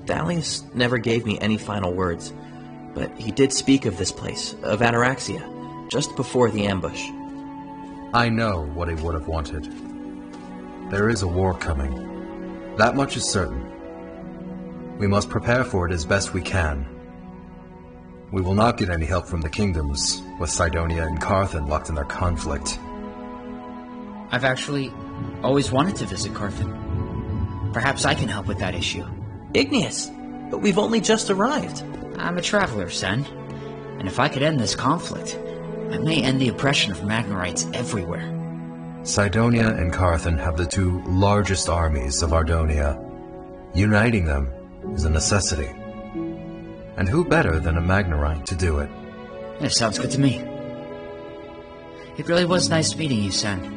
Speaker 6: Thalius never gave me any final words, but he did speak of this place, of Ataraxia, just before the ambush.
Speaker 1: I know what he would have wanted. There is a war coming. That much is certain. We must prepare for it as best we can. We will not get any help from the kingdoms, with Cydonia and Carthan locked in their conflict.
Speaker 22: I've actually always wanted to visit Carthan. Perhaps I can help with that issue.
Speaker 6: Igneous, but we've only just arrived.
Speaker 22: I'm a traveler, son. And if I could end this conflict, I may end the oppression of Magnerites everywhere.
Speaker 1: Cydonia and Carthan have the two largest armies of Ardonia. Uniting them is a necessity. And who better than a Magnerite to do it?
Speaker 22: That sounds good to me. It really was nice meeting you, son.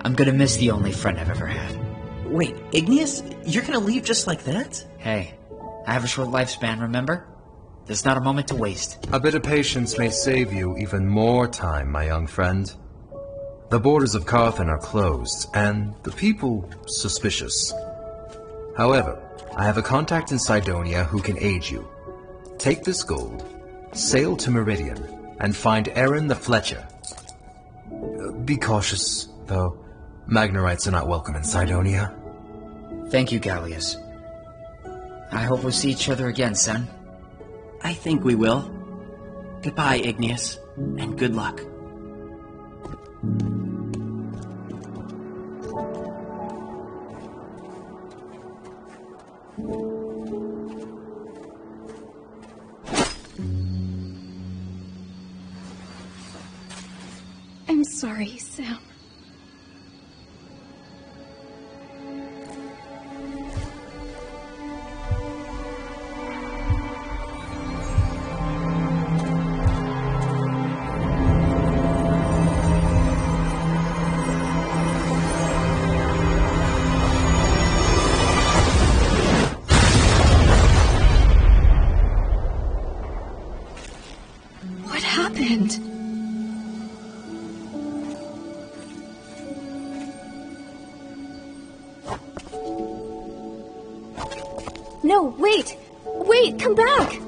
Speaker 22: I'm gonna miss the only friend I've ever had.
Speaker 6: Wait, Igneous? You're gonna leave just like that?
Speaker 22: Hey, I have a short lifespan, remember? There's not a moment to waste.
Speaker 1: A bit of patience may save you even more time, my young friend. The borders of Carthan are closed, and the people suspicious. However, I have a contact in Cydonia who can aid you. Take this gold, sail to Meridian, and find Aaron the Fletcher. Be cautious, though. Magnerites are not welcome in Cydonia.
Speaker 22: Thank you, Gallius. I hope we'll see each other again, son.
Speaker 6: I think we will. Goodbye, Igneous, and good luck.
Speaker 9: I'm sorry, Sam. What happened? No, wait! Wait, come back!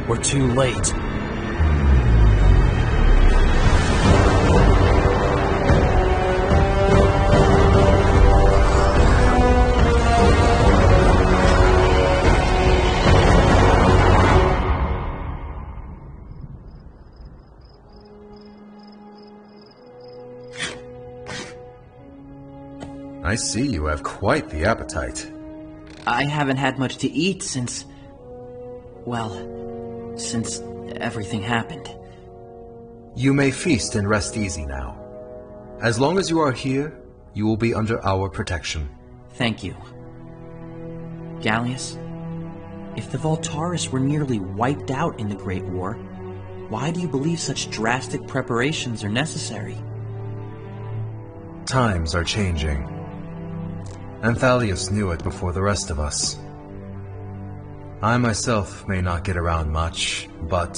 Speaker 6: We're too late.
Speaker 1: I see you have quite the appetite.
Speaker 6: I haven't had much to eat since... well, since everything happened.
Speaker 1: You may feast and rest easy now. As long as you are here, you will be under our protection.
Speaker 6: Thank you. Gallius, If the Voltaris were nearly wiped out in the Great War, why do you believe such drastic preparations are necessary?
Speaker 1: Times are changing. And Thalius knew it before the rest of us. I myself may not get around much, but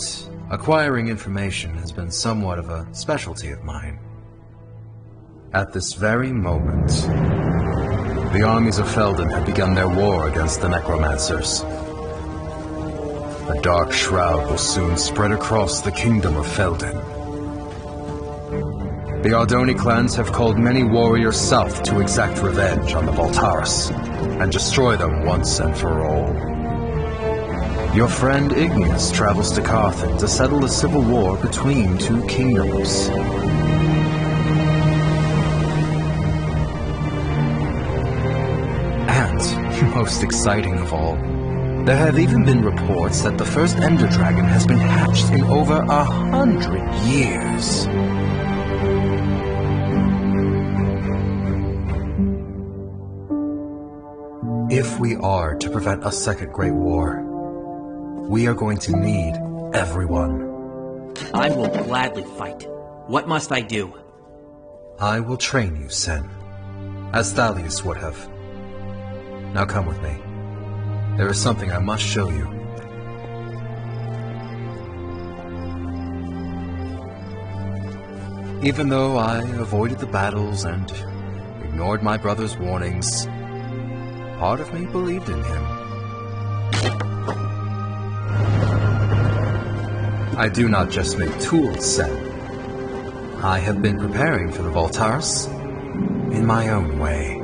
Speaker 1: acquiring information has been somewhat of a specialty of mine. At this very moment, the armies of Felden had begun their war against the necromancers. A dark shroud will soon spread across the kingdom of Felden. The Ardoni clans have called many warriors south to exact revenge on the Voltaris, and destroy them once and for all. Your friend Igneous travels to Carthage to settle a civil war between two kingdoms. And, most exciting of all, there have even been reports that the first Ender Dragon has been hatched in over 100 years. If we are to prevent a second Great War, we are going to need everyone.
Speaker 6: I will gladly fight. What must I do?
Speaker 1: I will train you, Sen, as Thalius would have. Now come with me. There is something I must show you. Even though I avoided the battles and ignored my brother's warnings, part of me believed in him. I do not just make tools, Sen. I have been preparing for the Voltaris in my own way.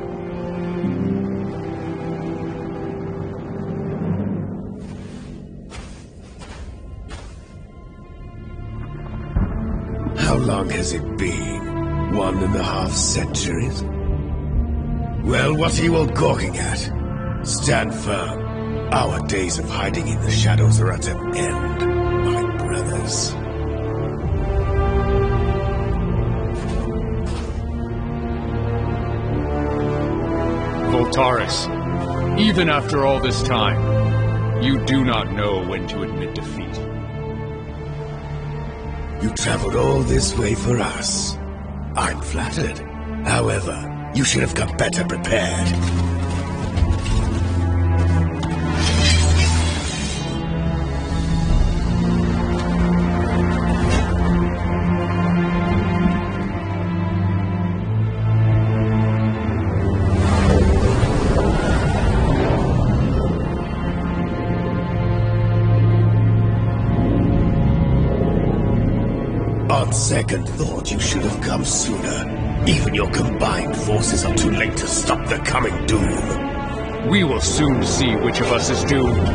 Speaker 3: How long has it been? 1.5 centuries? Well, what are you all gawking at? Stand firm. Our days of hiding in the shadows are at an end, my brothers.
Speaker 16: Voltaris, even after all this time, you do not know when to admit defeat.
Speaker 3: You traveled all this way for us. I'm flattered. However, you should have come better prepared. On second thought, you should have come sooner. Even your combined forces are too late to stop the coming doom.
Speaker 16: We will soon see which of us is doomed.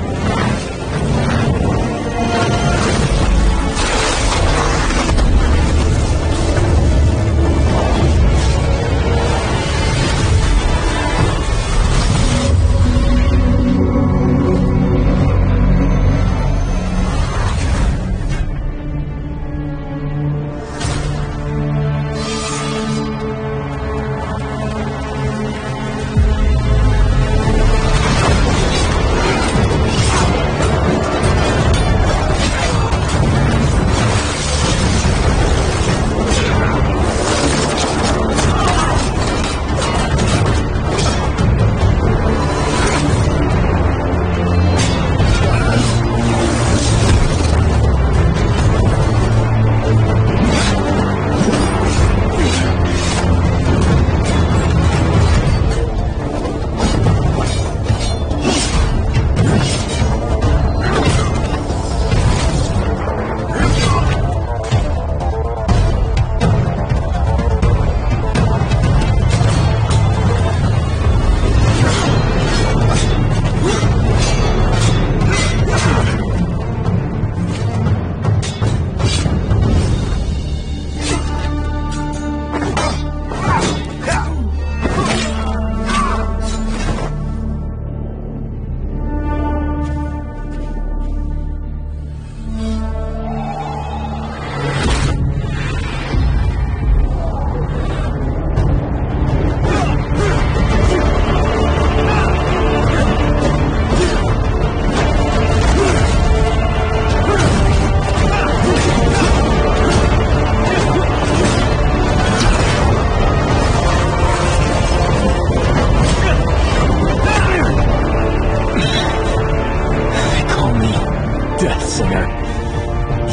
Speaker 10: Death Singer.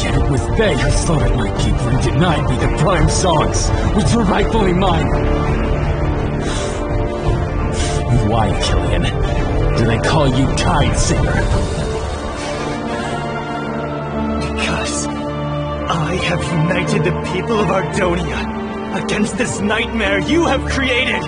Speaker 10: Yet it was they who slaughtered my keeper and denied me the prime songs, which were rightfully mine. Why, Killian, do they call you Tide Singer?
Speaker 2: Because I have united the people of Ardonia against this nightmare you have created!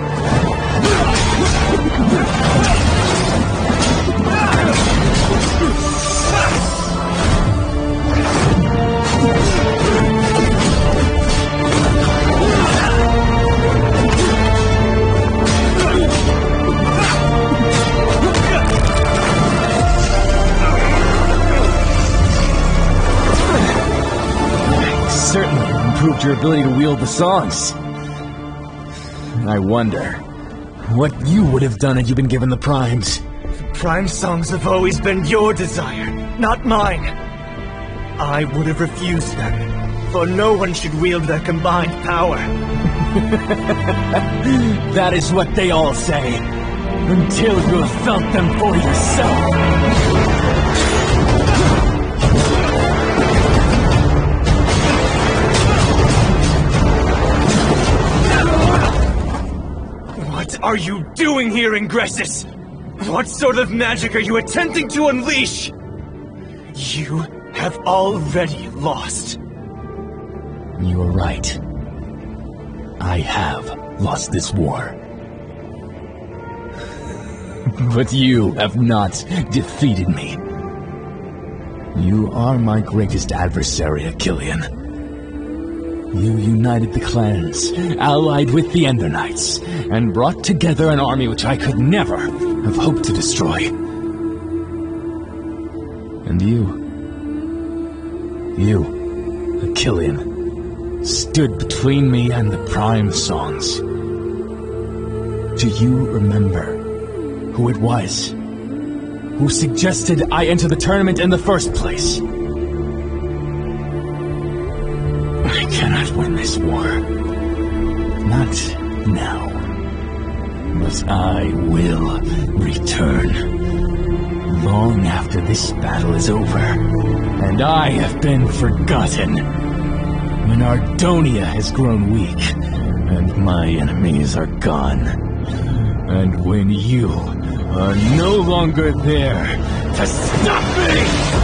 Speaker 10: Certainly improved your ability to wield the songs. I wonder what you would have done had you been given the primes.
Speaker 2: The prime songs have always been your desire, not mine. I would have refused them, for no one should wield their combined power.
Speaker 10: That is what they all say, until you have felt them for yourself.
Speaker 2: What are you doing here, Ingressus? What sort of magic are you attempting to unleash? You have already lost.
Speaker 10: You are right. I have lost this war. But you have not defeated me. You are my greatest adversary, Killian. You united the clans, allied with the Ender Knights, and brought together an army which I could never have hoped to destroy. And you, Killian, stood between me and the prime songs. Do you remember who it was who suggested I enter the tournament in the first place? I cannot win this war. Not now. But I will return. Long after this battle is over, and I have been forgotten. When Ardonia has grown weak, and my enemies are gone. And when you are no longer there to stop me!